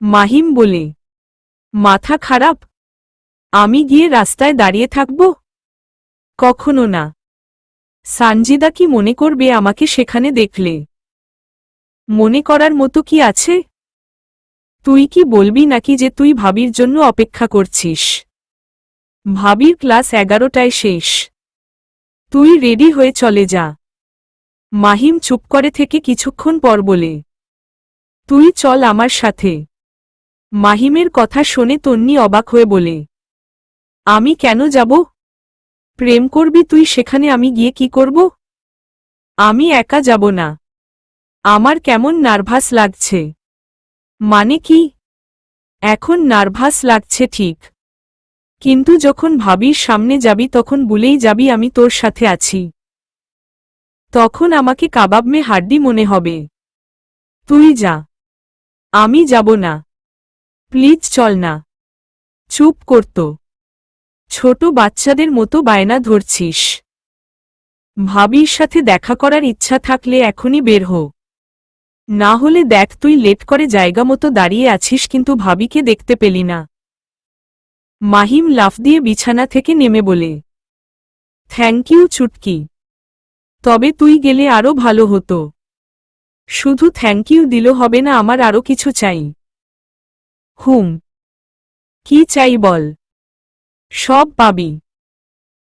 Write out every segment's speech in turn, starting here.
মাহিম বলে, মাথা খারাপ? আমি গিয়ে রাস্তায় দাঁড়িয়ে থাকব? কখনো না। সানজিদা কি মনে করবে আমাকে সেখানে দেখলে? মনে করার মতো কি আছে? তুই কি বলবি নাকি যে তুই ভাবির জন্য অপেক্ষা করছিস? ভাবির ক্লাস 11টায় শেষ। তুই রেডি হয়ে চলে যা। মাহিম চুপ করে থেকে কিছুক্ষণ পর বলে, তুই চল আমার সাথে। মাহিমের কথা শুনে তন্নি অবাক হয়ে বলে, আমি কেন যাব? প্রেম করবি তুই সেখানে, আমি গিয়ে কি করব? আমি একা যাব না। আমার কেমন নার্ভাস লাগছে। মানে কি? এখন নার্ভাস লাগছে ঠিক, কিন্তু যখন ভাবির সামনে যাবি তখন বলেই যাবি আমি তোর সাথে আছি। তখন আমাকে কাবাব মে হাড্ডি মনে হবে। তুই যা। আমি যাব না। প্লিজ চল না। চুপ করতো। ছোট বাচ্চাদের মতো বায়না ধরছিস। ভাবির সাথে দেখা করার ইচ্ছা থাকলে এখনই বের হো। না হলে দেখ তুই লেট করে জায়গা মতো দাঁড়িয়ে আছিস কিন্তু ভাবিকে দেখতে পেলি না। মাহিম লাফ দিয়ে বিছানা থেকে নেমে বলে, থ্যাংক ইউ চুটকি। তবে তুই গেলে আরো ভালো হতো। শুধু থ্যাংক ইউ দিল হবে না, আমার আরো কিছু চাই। হুম। কি চাই বল? সব পাবি।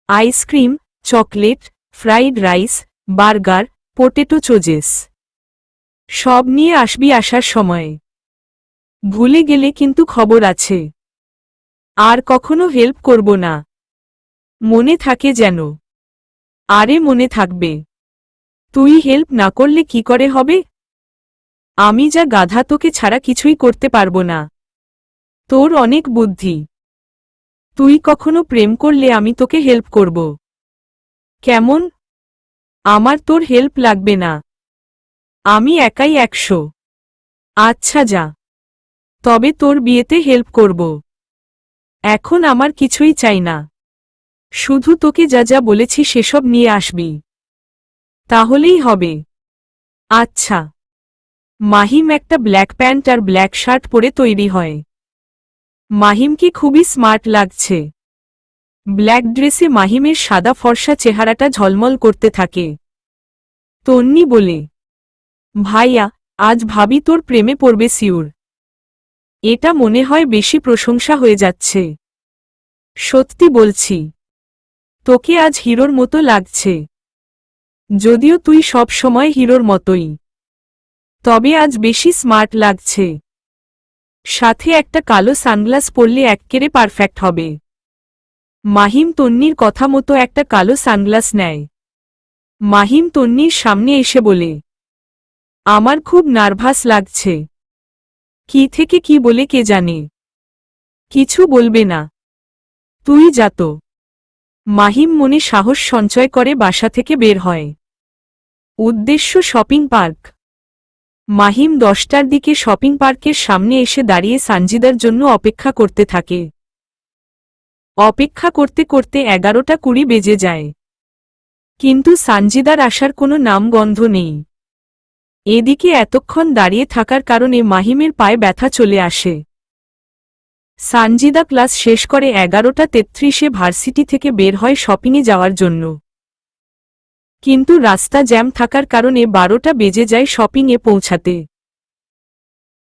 Ice cream, chocolate, fried rice, burger, potato চোজেস। সব নিয়ে আসবি আসার সময়ে। ভুলে গেলে কিন্তু খবর আছে। আর কখনো হেল্প করব না। মনে থাকে যেন। আরে মনে থাকবে। তুই হেল্প না করলে কি করে হবে? আমি যা গাধা, তোকে ছাড়া কিছুই করতে পারবো না। তোর অনেক বুদ্ধি। তুই কখনো প্রেম করলে আমি তোকে হেল্প করব। কেমন? আমার তোর হেল্প লাগবে না। আমি একাই 100। আচ্ছা যা। তবে তোর বিয়েতে হেল্প করব। এখন আমার কিছুই চাই না। শুধু তোকে যা যা বলেছি সেসব নিয়ে আসবি। তাহলেই হবে। আচ্ছা। মাহিম একটা ব্ল্যাক প্যান্ট আর ব্ল্যাক শার্ট পরে তৈরি হয়। মাহিমকে খুবই স্মার্ট লাগছে। ব্ল্যাক ড্রেসে মাহিমের সাদা ফর্সা চেহারাটা ঝলমল করতে থাকে। তন্নি বলে, ভাইয়া, আজ ভাবি তোর প্রেমে পড়বে সিউর। এটা মনে হয় বেশি প্রশংসা হয়ে যাচ্ছে। সত্যি বলছি। তোকে আজ হিরোর মতো লাগছে। যদিও তুই সব সময় হিরোর মতোই। তবে আজ বেশি স্মার্ট লাগছে। সাথে একটা কালো সানগ্লাস পরলে এক্কেরে পারফেক্ট হবে। মাহিম তন্নির কথা মতো একটা কালো সানগ্লাস নেয়। মাহিম তন্নির সামনে এসে বলে, আমার খুব নার্ভাস লাগছে। কি থেকে কি বলে কে জানে। কিছু বলবে না। তুই যা তো। মাহিম মনে সাহস সঞ্চয় করে বাসা থেকে বের হয়। উদ্দেশ্য শপিং পার্ক। মাহিম 10টার দিকে শপিং পার্কের সামনে এসে দাঁড়িয়ে সানজিদার জন্য অপেক্ষা করতে থাকে। অপেক্ষা করতে করতে 11টা 20 বেজে যায়। কিন্তু সানজিদার আসার কোনো নামগন্ধ নেই। এদিকে এতক্ষণ দাঁড়িয়ে থাকার কারণে মাহিমের পায়ে ব্যথা চলে আসে। সানজিদা ক্লাস শেষ করে 11টা 33-এ ভার্সিটি থেকে বের হয় শপিংয়ে যাওয়ার জন্য। কিন্তু রাস্তা জ্যাম থাকার কারণে 12টা বেজে যায় শপিংয়ে পৌঁছাতে।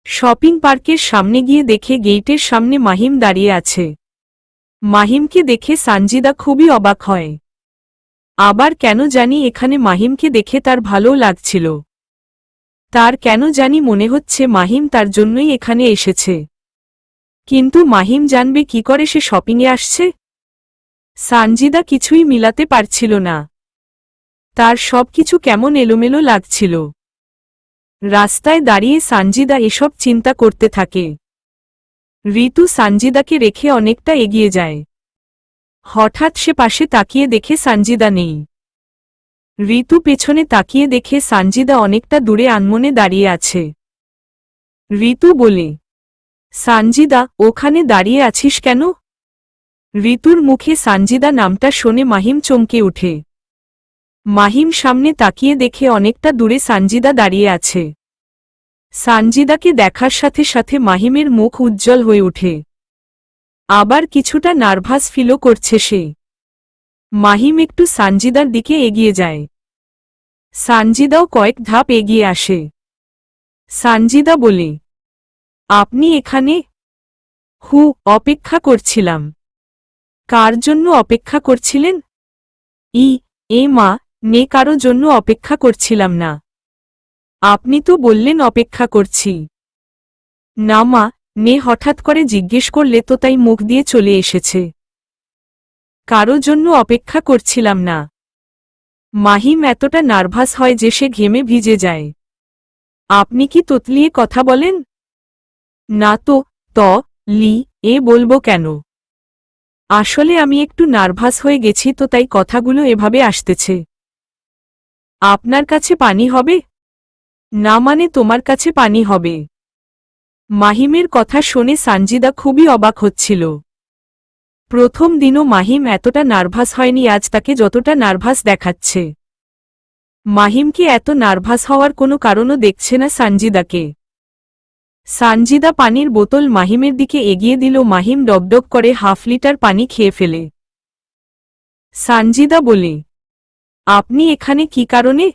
শপিং পার্কের সামনে গিয়ে দেখে গেইটের সামনে মাহিম দাঁড়িয়ে আছে। মাহিমকে দেখে সানজিদা খুবই অবাক হয়। আবার কেন জানি এখানে মাহিমকে দেখে তার ভালোও লাগছিল। তার কেন জানি মনে হচ্ছে মাহিম তার জন্যই এখানে এসেছে। কিন্তু মাহিম জানবে কি করে সে শপিংয়ে আসছে? সানজিদা কিছুই মিলাতে পারছিল না। তার সবকিছু কেমন এলোমেলো লাগছিল। রাস্তায় দাঁড়িয়ে সানজিদা এসব চিন্তা করতে থাকে। ঋতু সানজিদাকে রেখে অনেকটা এগিয়ে যায়। হঠাৎ সে পাশে তাকিয়ে দেখে সানজিদা নেই। ঋতু পেছনে তাকিয়ে দেখে সানজিদা অনেকটা দূরে আনমনে দাঁড়িয়ে আছে। ঋতু বলে, সানজিদা, ওখানে দাঁড়িয়ে আছিস কেন? ঋতুর মুখে সানজিদা নামটা শুনে মাহিম চমকে ওঠে। মাহিম সামনে তাকিয়ে দেখে অনেকটা দূরে সানজিদা দাঁড়িয়ে আছে। সানজিদাকে দেখার সাথে সাথে মাহিমের মুখ উজ্জ্বল হয়ে ওঠে। আবার কিছুটা নার্ভাস ফিলও করছে সে। মাহিম একটু সানজিদার দিকে এগিয়ে যায়। সানজিদাও কয়েক ধাপ এগিয়ে আসে। সানজিদা বলে, আপনি এখানে? অপেক্ষা করছিলাম। কার জন্য অপেক্ষা করছিলেন? মা, কারো জন্য অপেক্ষা করছিলাম না। আপনি তো বললেন অপেক্ষা করছি। না মা, হঠাৎ করে জিজ্ঞেস করলে তো তাই মুখ দিয়ে চলে এসেছে। কারো জন্য অপেক্ষা করছিলাম না। মাহিম এতটা নার্ভাস হয় যে সে ঘেমে ভিজে যায়। আপনি কি তোতলিয়ে কথা বলেন? না তো, বলবো কেন? আসলে আমি একটু নার্ভাস হয়ে গেছি তো তাই কথাগুলো এভাবে আসতেছে। আপনার কাছে পানি হবে? না মানে তোমার কাছে পানি হবে। মাহিমের কথা শুনে সানজিদা খুবই অবাক হচ্ছিল। প্রথম দিনও মাহিম এতটা নার্ভাস হয়নি, আজ তাকে যতটা নার্ভাস দেখাচ্ছে। মাহিমকে এত নার্ভাস হওয়ার কোনো কারণও দেখছে না সানজিদাকে। সানজিদা পানির বোতল মাহিমের দিকে এগিয়ে দিল। মাহিম ডগডগ করে হাফ লিটার পানি খেয়ে ফেলে। সানজিদা বলে, আপনি এখানে কি কারণে?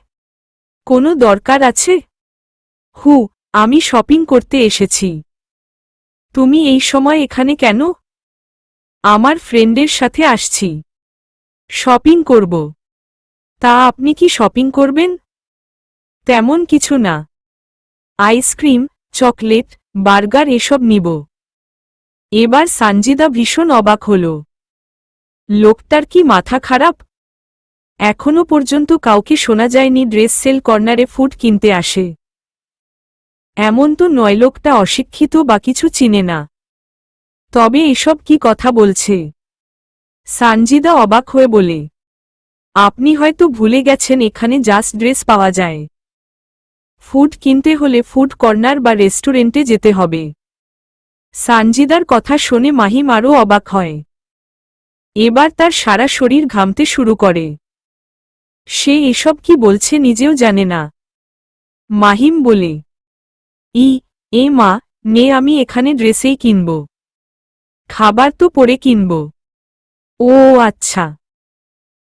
কোনো দরকার আছে? আমি শপিং করতে এসেছি। তুমি এই সময় এখানে কেন? আমার ফ্রেন্ডের সাথে আসছি। শপিং করব। তা আপনি কি শপিং করবেন? তেমন কিছু না। আইসক্রিম, চকলেট, বার্গার এসব নিব। এবার সানজিদা ভীষণ অবাক হল। লোকটার কি মাথা খারাপ? এখনো পর্যন্ত কাউকে শোনা যায়নি ড্রেস সেল কর্নারে ফুড কিনতে আসে। এমন তো নয় লোকটা অশিক্ষিত বা কিছু চিনে না। তবে এসব কি কথা বলছে? সানজিদা অবাক হয়ে বলে, আপনি হয়তো ভুলে গেছেন এখানে জাস্ট ড্রেস পাওয়া যায়। ফুড কিনতে হলে ফুড কর্নার বা রেস্টুরেন্টে যেতে হবে। সানজিদার কথা শুনে মাহিম আরও অবাক হয়। এবার তার সারা শরীর ঘামতে শুরু করে। সে এসব কি বলছে নিজেও জানে না। মাহিম বলে, মা, আমি এখানে ড্রেসেই কিনব। খাবার তো পরে কিনব। ও আচ্ছা,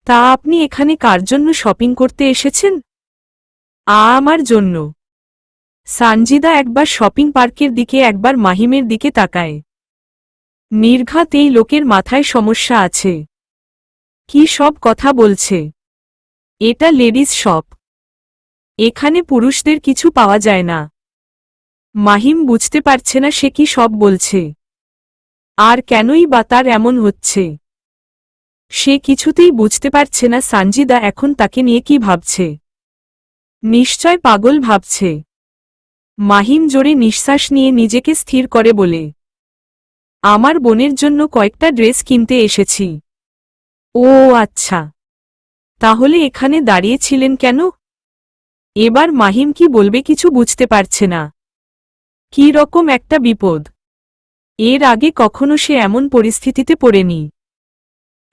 তা আপনি এখানে কার জন্য শপিং করতে এসেছেন? আমার জন্য। সানজিদা একবার শপিং পার্কের দিকে একবার মাহিমের দিকে তাকায়। নির্ঘাত এই লোকের মাথায় সমস্যা আছে। কি সব কথা বলছে? এটা লেডিস শপ। এখানে পুরুষদের কিছু পাওয়া যায় না। মাহিম বুঝতে পারছে না সে কি সব বলছে। আর কেনই বা তার এমন হচ্ছে। সে কিছুতেই বুঝতে পারছে না সানজিদা এখন তাকে নিয়ে কি ভাবছে। নিশ্চয় পাগল ভাবছে। মাহিম জোরে নিঃশ্বাস নিয়ে নিজেকে স্থির করে বলে, আমার বোনের জন্য কয়েকটা ড্রেস কিনতে এসেছি। ও আচ্ছা, তাহলে এখানে দাঁড়িয়েছিলেন কেন? এবার মাহিম কি বলবে কিছু বুঝতে পারছে না। কি রকম একটা বিপদ। এর আগে কখনো সে এমন পরিস্থিতিতে পড়েনি।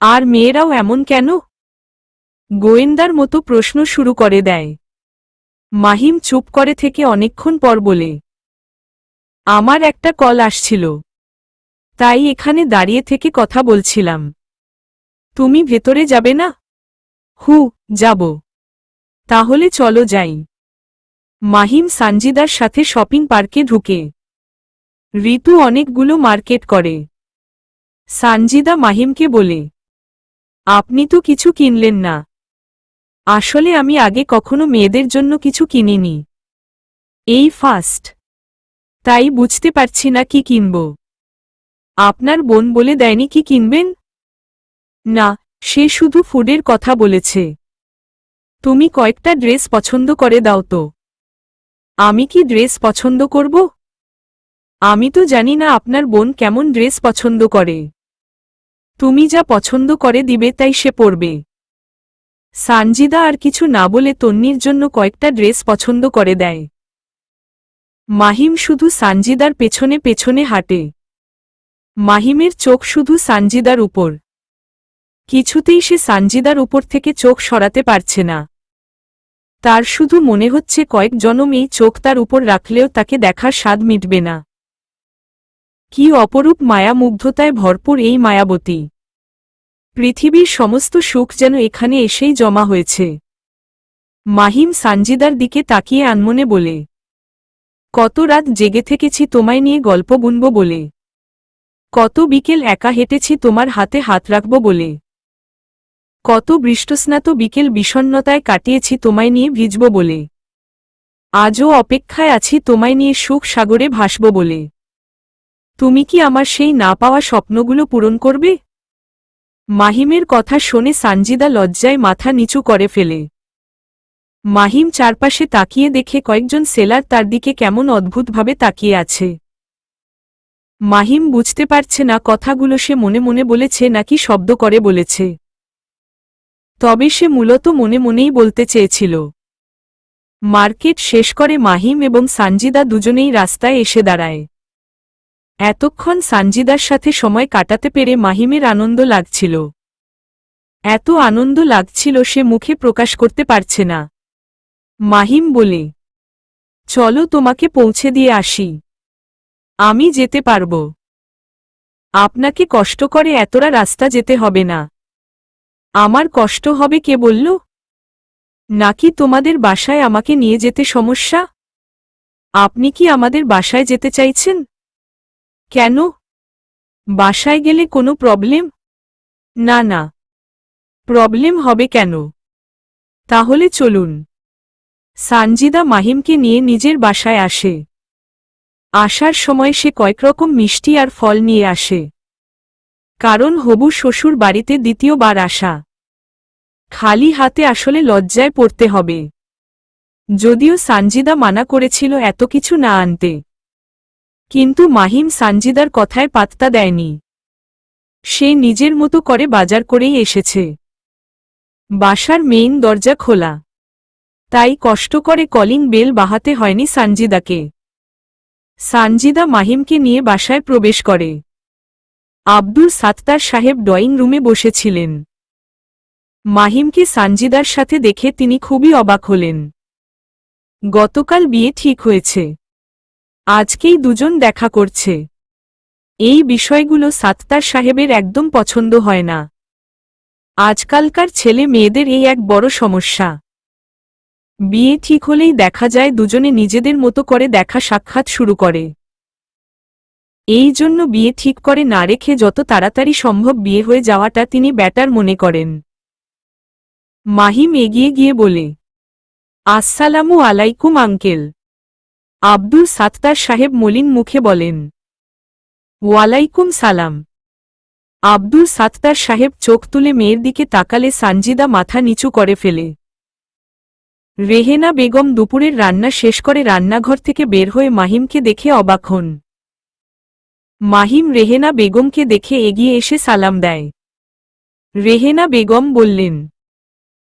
আর মেয়েরাও এমন কেন? গোয়েন্দার মতো প্রশ্ন শুরু করে দেয়। মাহিম চুপ করে থেকে অনেকক্ষণ পর বলে, আমার একটা কল আসছিল, তাই এখানে দাঁড়িয়ে থেকে কথা বলছিলাম। তুমি ভেতরে যাবে না? যাব। তাহলে চলো যাই। মাহিম সানজিদার সাথে শপিং পার্কে ঢুকে। ঋতু অনেকগুলো মার্কেট করে। সানজিদা মাহিমকে বলে, আপনি তো কিছু কিনলেন না। আসলে আমি আগে কখনো মেয়েদের জন্য কিছু কিনিনি। এই ফার্স্ট। তাই বুঝতে পারছি না কি কিনব। আপনার বোন বলে দেয়নি কি কিনবেন? না, সে শুধু ফুডের কথা বলেছে। তুমি কয়েকটা ড্রেস পছন্দ করে দাও তো। আমি কি ড্রেস পছন্দ করব? আমি তো জানি না আপনার বোন কেমন ড্রেস পছন্দ করে। তুমি যা পছন্দ করে দিবে তাই সে পরবে। সানজিদা আর কিছু না বলে তন্নির জন্য কয়েকটা ড্রেস পছন্দ করে দেয়। মাহিম শুধু সানজিদার পেছনে পেছনে হাঁটে। মাহিমের চোখ শুধু সানজিদার উপর। কিছুতেই সে সানজিদার উপর থেকে চোখ সরাতে পারছে না। তার শুধু মনে হচ্ছে কয়েক জনম এই চোখ তার উপর রাখলেও তাকে দেখার স্বাদ মিটবে না। কি অপরূপ মায়ামুগ্ধতায় ভরপুর এই মায়াবতী। পৃথিবীর সমস্ত সুখ যেন এখানে এসেই জমা হয়েছে। মাহিম সানজিদার দিকে তাকিয়ে আনমনে বলে, কত রাত জেগে থেকেছি তোমায় নিয়ে গল্প বুনব বলে, কত বিকেল একা হেঁটেছি তোমার হাতে হাত রাখব বলে, কত বৃষ্টিস্নাত বিকেল বিষণ্ণতায় কাটিয়েছি তোমায় নিয়ে ভিজব বলে, আজও অপেক্ষায় আছি তোমায় নিয়ে সুখ সাগরে ভাসব বলে। তুমি কি আমার সেই না পাওয়া স্বপ্নগুলো পূরণ করবে? মাহিমের কথা শুনে সানজিদা লজ্জায় মাথা নিচু করে ফেলে। মাহিম চারপাশে তাকিয়ে দেখে কয়েকজন সেলার তার দিকে কেমন অদ্ভুতভাবে তাকিয়ে আছে। মাহিম বুঝতে পারছে না কথাগুলো সে মনে মনে বলেছে নাকি শব্দ করে বলেছে। তবে সে মূলত মনে মনেই বলতে চেয়েছিল। মার্কেট শেষ করে মাহিম এবং সানজিদা দুজনেই রাস্তায় এসে দাঁড়ায়। এতক্ষণ সানজিদার সাথে সময় কাটাতে পেরে মাহিমের আনন্দ লাগছিল। এত আনন্দ লাগছিল সে মুখে প্রকাশ করতে পারছে না। মাহিম বলে, চলো তোমাকে পৌঁছে দিয়ে আসি। আমি যেতে পারব। আপনাকে কষ্ট করে এতটা রাস্তা যেতে হবে না। আমার কষ্ট হবে কে বলল? নাকি তোমাদের বাসায় আমাকে নিয়ে যেতে সমস্যা? আপনি কি আমাদের বাসায় যেতে চাইছেন? কেন? বাসায় গেলে কোনো প্রবলেম? না না, প্রবলেম হবে কেন? তাহলে চলুন। সানজিদা মাহিমকে নিয়ে নিজের বাসায় আসে। আসার সময় সে কয়েক রকম মিষ্টি আর ফল নিয়ে আসে। কারণ হবু শ্বশুর বাড়িতে দ্বিতীয়বার আসা। খালি হাতে আসলে লজ্জায় পড়তে হবে। যদিও সানজিদা মানা করেছিল এত কিছু না আনতে, কিন্তু মাহিম সানজিদার কথায় পাত্তা দেয়নি। সে নিজের মতো করে বাজার করেই এসেছে। বাসার মেইন দরজা খোলা, তাই কষ্ট করে কলিং বেল বাহাতে হয়নি সানজিদাকে। সানজিদা মাহিমকে নিয়ে বাসায় প্রবেশ করে। আব্দুল সাত্তার সাহেব ড্রয়িং রুমে বসেছিলেন। মাহিমকে সানজিদার সাথে দেখে তিনি খুবই অবাক হলেন। গতকাল বিয়ে ঠিক হয়েছে, আজকেই দুজন দেখা করছে। এই বিষয়গুলো সাত্তার সাহেবের একদম পছন্দ হয় না। আজকালকার ছেলে মেয়েদের এই এক বড় সমস্যা। বিয়ে ঠিক হলেই দেখা যায় দুজনে নিজেদের মতো করে দেখা সাক্ষাৎ শুরু করে। এই জন্য বিয়ে ঠিক করে না রেখে যত তাড়াতাড়ি সম্ভব বিয়ে হয়ে যাওয়াটা তিনি বেটার মনে করেন। মাহিম এগিয়ে গিয়ে বলে, আসসালামু আলাইকুম আঙ্কেল। আব্দুল সাত্তার সাহেব মলিন মুখে বলেন, ওয়ালাইকুম সালাম। আব্দুল সাত্তার সাহেব চোখ তুলে মেয়ের দিকে তাকালে সানজিদা মাথা নিচু করে ফেলে। রেহেনা বেগম দুপুরের রান্না শেষ করে রান্নাঘর থেকে বের হয়ে মাহিমকে দেখে অবাক হন। মাহিম রেহেনা বেগমকে দেখে এগিয়ে এসে সালাম দেয়। রেহেনা বেগম বললেন,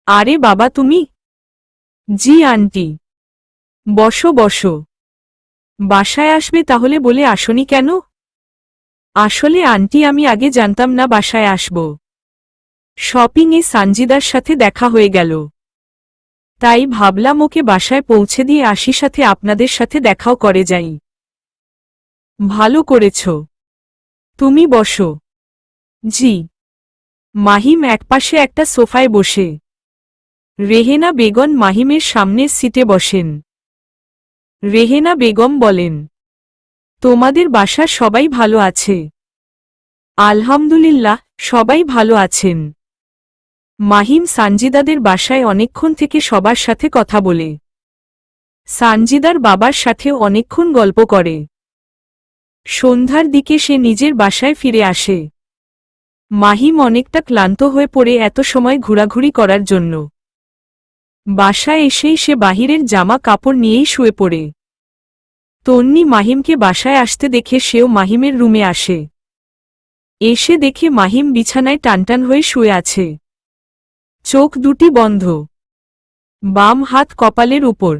আরে বাবা তুমি? জি আন্টি। বসো বসো। বাসায় আসবে তাহলে বলে আসনি কেন? আসলে আন্টি আমি আগে জানতাম না বাসায় আসব। শপিংয়ে সানজিদার সাথে দেখা হয়ে গেল, তাই ভাবলাম ওকে বাসায় পৌঁছে দিয়ে আসি, সাথে আপনাদের সাথে দেখাও করে যাই। ভালো করেছ। তুমি বসো। জি। মাহিম একপাশে একটা সোফায় বসে। রেহেনা বেগম মাহিমের সামনের সিটে বসেন। রেহেনা বেগম বলেন, তোমাদের বাসার সবাই ভালো আছে? আলহামদুলিল্লাহ, সবাই ভালো আছেন। মাহিম সানজিদাদের বাসায় অনেকক্ষণ থেকে সবার সাথে কথা বলে। সানজিদার বাবার সাথেও অনেকক্ষণ গল্প করে। সন্ধ্যার দিকে সে নিজের বাসায় ফিরে আসে। মাহিম অনেকটা ক্লান্ত হয়ে পড়ে এত সময় ঘোরাঘুরি করার জন্য। বাসায় এসেই সে বাহিরের জামা কাপড় নিয়েই শুয়ে পড়ে। তন্নি মাহিমকে বাসায় আসতে দেখে সেও মাহিমের রুমে আসে। এসে দেখে মাহিম বিছানায় টানটান হয়ে শুয়ে আছে। চোখ দুটি বন্ধ, বাম হাত কপালের উপর।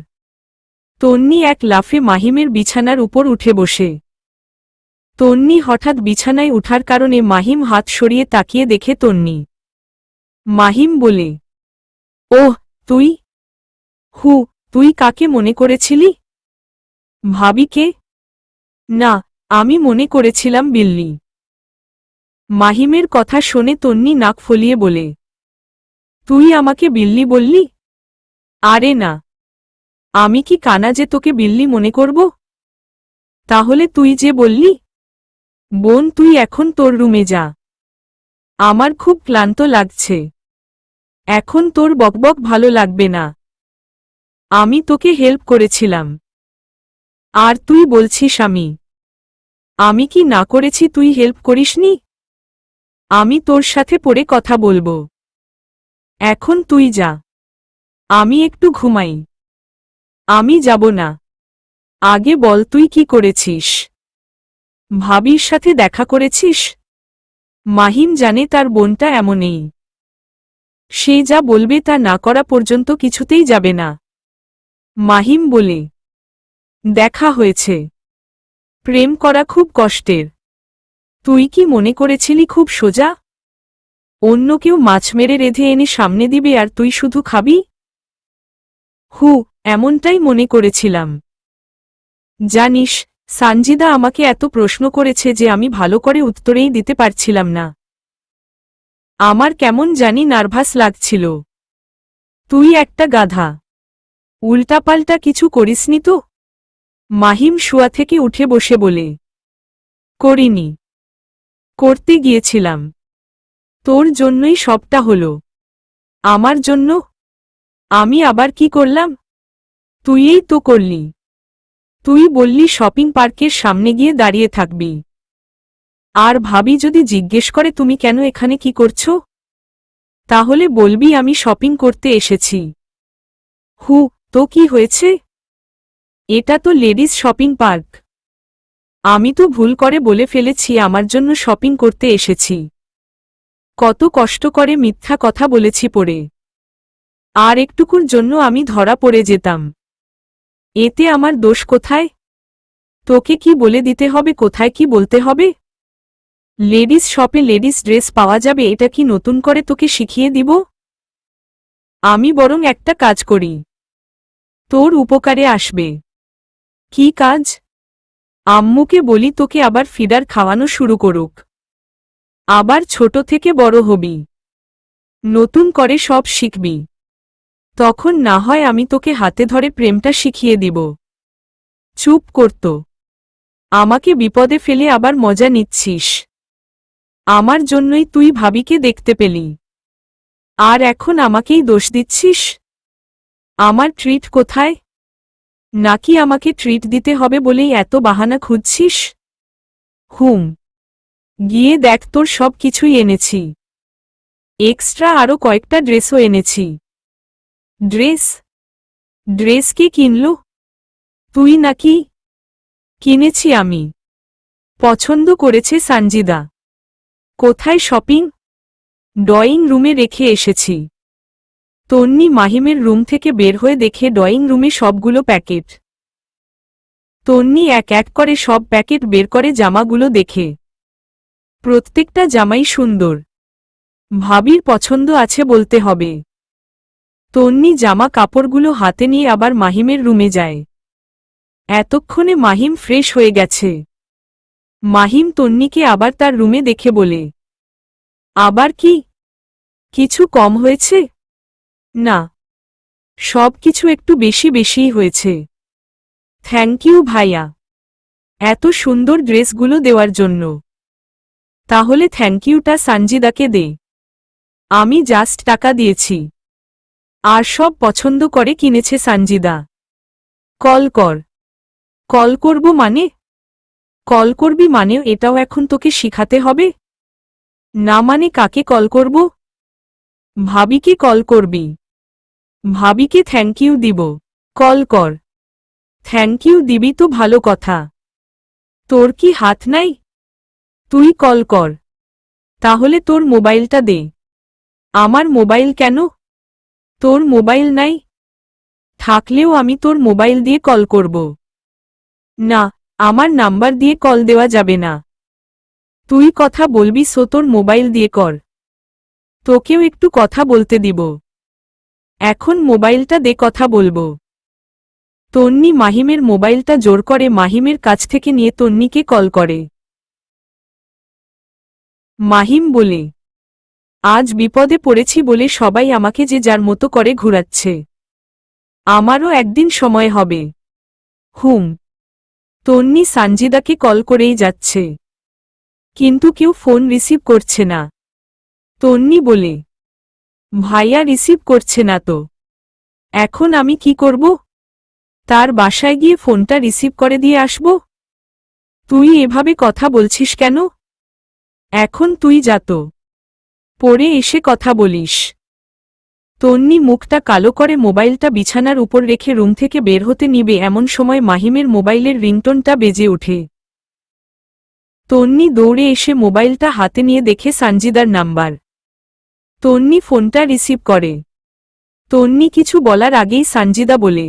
তন্নি এক লাফে মাহিমের বিছানার উপর উঠে বসে। তন্নি হঠাৎ বিছানায় উঠার কারণে মাহিম হাত সরিয়ে তাকিয়ে দেখে তন্নি। মাহিম বলে, ওহ তুই, হু, তুই কাকে মনে করেছিলি? ভাবিকে? না, আমি মনে করেছিলাম বিল্লি। মাহিমের কথা শুনে তন্নি নাক ফলিয়ে বলে, তুই আমাকে বিল্লি বললি? আরে না, আমি কি কানা যে তোকে বিল্লি মনে করব? তাহলে তুই যে বললি? বোন, তুই এখন তোর রুমে যা। আমার খুব ক্লান্ত লাগছে। এখন তোর বকবক ভালো লাগবে না। আমি তোকে হেল্প করেছিলাম, আর তুই বলছিস আমি কি না করেছি তুই হেল্প করিসনি? আমি তোর সাথে পরে কথা বলবো। এখন তুই যা, আমি একটু ঘুমাই। আমি যাব না। আগে বল তুই কি করেছিস? ভাবির সাথে দেখা করেছিস? মাহিম জানে তার বোনটা এমনই। সে যা বলবে তা না করা পর্যন্ত কিছুতেই যাবে না। মাহিম বলে, দেখা হয়েছে। প্রেম করা খুব কষ্টের। তুই কি মনে করেছিলি খুব সোজা? অন্য কেউ মাছ মেরে রেঁধে এনে সামনে দিবে আর তুই শুধু খাবি? হু, এমনটাই মনে করেছিলাম। জানিস, সানজিদা আমাকে এত প্রশ্ন করেছে যে আমি ভালো করে উত্তরেই দিতে পারছিলাম না। আমার কেমন জানি নার্ভাস লাগছিল। তুই একটা গাধা। উল্টাপাল্টা কিছু করিসনি তো? মাহিম শুয়া থেকে উঠে বসে বলে, করিনি। করতে গিয়েছিলাম। তোর জন্যই সবটা হলো। আমার জন্য? আমি আবার কি করলাম? তুইই তো করলি। তুই বললি শপিং পার্কের সামনে গিয়ে দাঁড়িয়ে থাকবি। আর ভাবি যদি জিজ্ঞেস করে তুমি কেন এখানে কি করছো, তাহলে বলবি আমি শপিং করতে এসেছি। হু, তো কি হয়েছে? এটা তো লেডিস শপিং পার্ক। আমি তো ভুল করে বলে ফেলেছি আমার জন্য শপিং করতে এসেছি। কত কষ্ট করে মিথ্যা কথা বলেছি পড়ে। আর একটুকুর জন্য আমি ধরা পড়ে যেতাম। এতে আমার দোষ কোথায়? তোকে কি বলে দিতে হবে কোথায় কি বলতে হবে? লেডিস শপে লেডিস ড্রেস পাওয়া যাবে এটা কি নতুন করে তোকে শিখিয়ে দিব? আমি বরং একটা কাজ করি, তোর উপকারে আসবে। কি কাজ? আম্মুকে বলি তোকে আবার ফিডার খাওয়ানো শুরু করুক। আবার ছোট থেকে বড় হবি, নতুন করে সব শিখবি। তখন না হয় আমি তোকে হাতে ধরে প্রেমটা শিখিয়ে দিব। চুপ করত। আমাকে বিপদে ফেলে আবার মজা নিচ্ছিস। আমার জন্যই তুই ভাবিকে দেখতে পেলি, আর এখন আমাকেই দোষ দিচ্ছিস? আমার ট্রিট কোথায়? নাকি আমাকে ট্রিট দিতে হবে বলেই এত বাহানা খুঁজছিস? হুম, গিয়ে দেখ তোর সব কিছুই এনেছি। এক্সট্রা আরও কয়েকটা ড্রেসও এনেছি। ড্রেস? ড্রেস কে কিনল? তুই নাকি? কিনেছি আমি। পছন্দ করেছে সানজিদা। কোথায় শপিং? ড্রয়িং রুমে রেখে এসেছি। তন্নি মাহিমের রুম থেকে বের হয়ে দেখে ড্রয়িং রুমে সবগুলো প্যাকেট। তন্নি এক এক করে সব প্যাকেট বের করে জামাগুলো দেখে। প্রত্যেকটা জামাই সুন্দর। ভাবির পছন্দ আছে বলতে হবে। তন্নি জামা কাপড়গুলো হাতে নিয়ে আবার মাহিমের রুমে যায়। এতক্ষণে মাহিম ফ্রেশ হয়ে গেছে। মাহিম তন্নিকে আবার তার রুমে দেখে বলে, আবার কি? কিছু কম হয়েছে? না, সব কিছু একটু বেশি বেশিই হয়েছে। থ্যাংক ইউ ভাইয়া, এত সুন্দর ড্রেসগুলো দেওয়ার জন্য। তাহলে থ্যাংক ইউটা সানজিদাকে দে। আমি জাস্ট টাকা দিয়েছি। আর সব পছন্দ করে কিনেছে সানজিদা। কল কর। কল করব মানে? কল করবি মানেও এটাও এখন তোকে শিখাতে হবে? না মানে কাকে কল করব? ভাবিকে কল করবি। ভাবিকে থ্যাংক ইউ দিব। কল কর। থ্যাংক ইউ দিবি তো ভালো কথা। তোর কি হাত নাই? তুই কল কর। তাহলে তোর মোবাইলটা দে। আমার মোবাইল কেন? তোর মোবাইল নাই? থাকলেও আমি তোর মোবাইল দিয়ে কল করব না। আমার নাম্বার দিয়ে কল দেওয়া যাবে না। তুই কথা বলবি সো তোর মোবাইল দিয়ে কর। তোকেও একটু কথা বলতে দিব। এখন মোবাইলটা দে, কথা বলবো। তন্নি মাহিমের মোবাইলটা জোর করে মাহিমের কাছ থেকে নিয়ে তন্নিকে কল করে। মাহিম বলে, আজ বিপদে পড়েছি বলে সবাই আমাকে যে যার মতো করে ঘুরাচ্ছে। আমারও একদিন সময় হবে। হুম। তন্নি সানজিদাকে কল করেই যাচ্ছে, কিন্তু কেউ ফোন রিসিভ করছে না। তন্নি বলে, ভাইয়া রিসিভ করছে না তো, এখন আমি কি করব? তার বাসায় গিয়ে ফোনটা রিসিভ করে দিয়ে আসব? তুই এভাবে কথা বলছিস কেন? এখন তুই যা তো, পরে এসে কথা বলিস। তন্নি মুখটা কালো করে মোবাইলটা বিছানার উপর রেখে রুম থেকে বের হতে নিবে এমন সময় মাহিমের মোবাইলের রিংটোনটা বেজে ওঠে। তন্নি দৌড়ে এসে মোবাইলটা হাতে নিয়ে দেখে সানজিদার নাম্বার। তন্নি ফোনটা রিসিভ করে। তন্নি কিছু বলার আগেই সানজিদা বলে,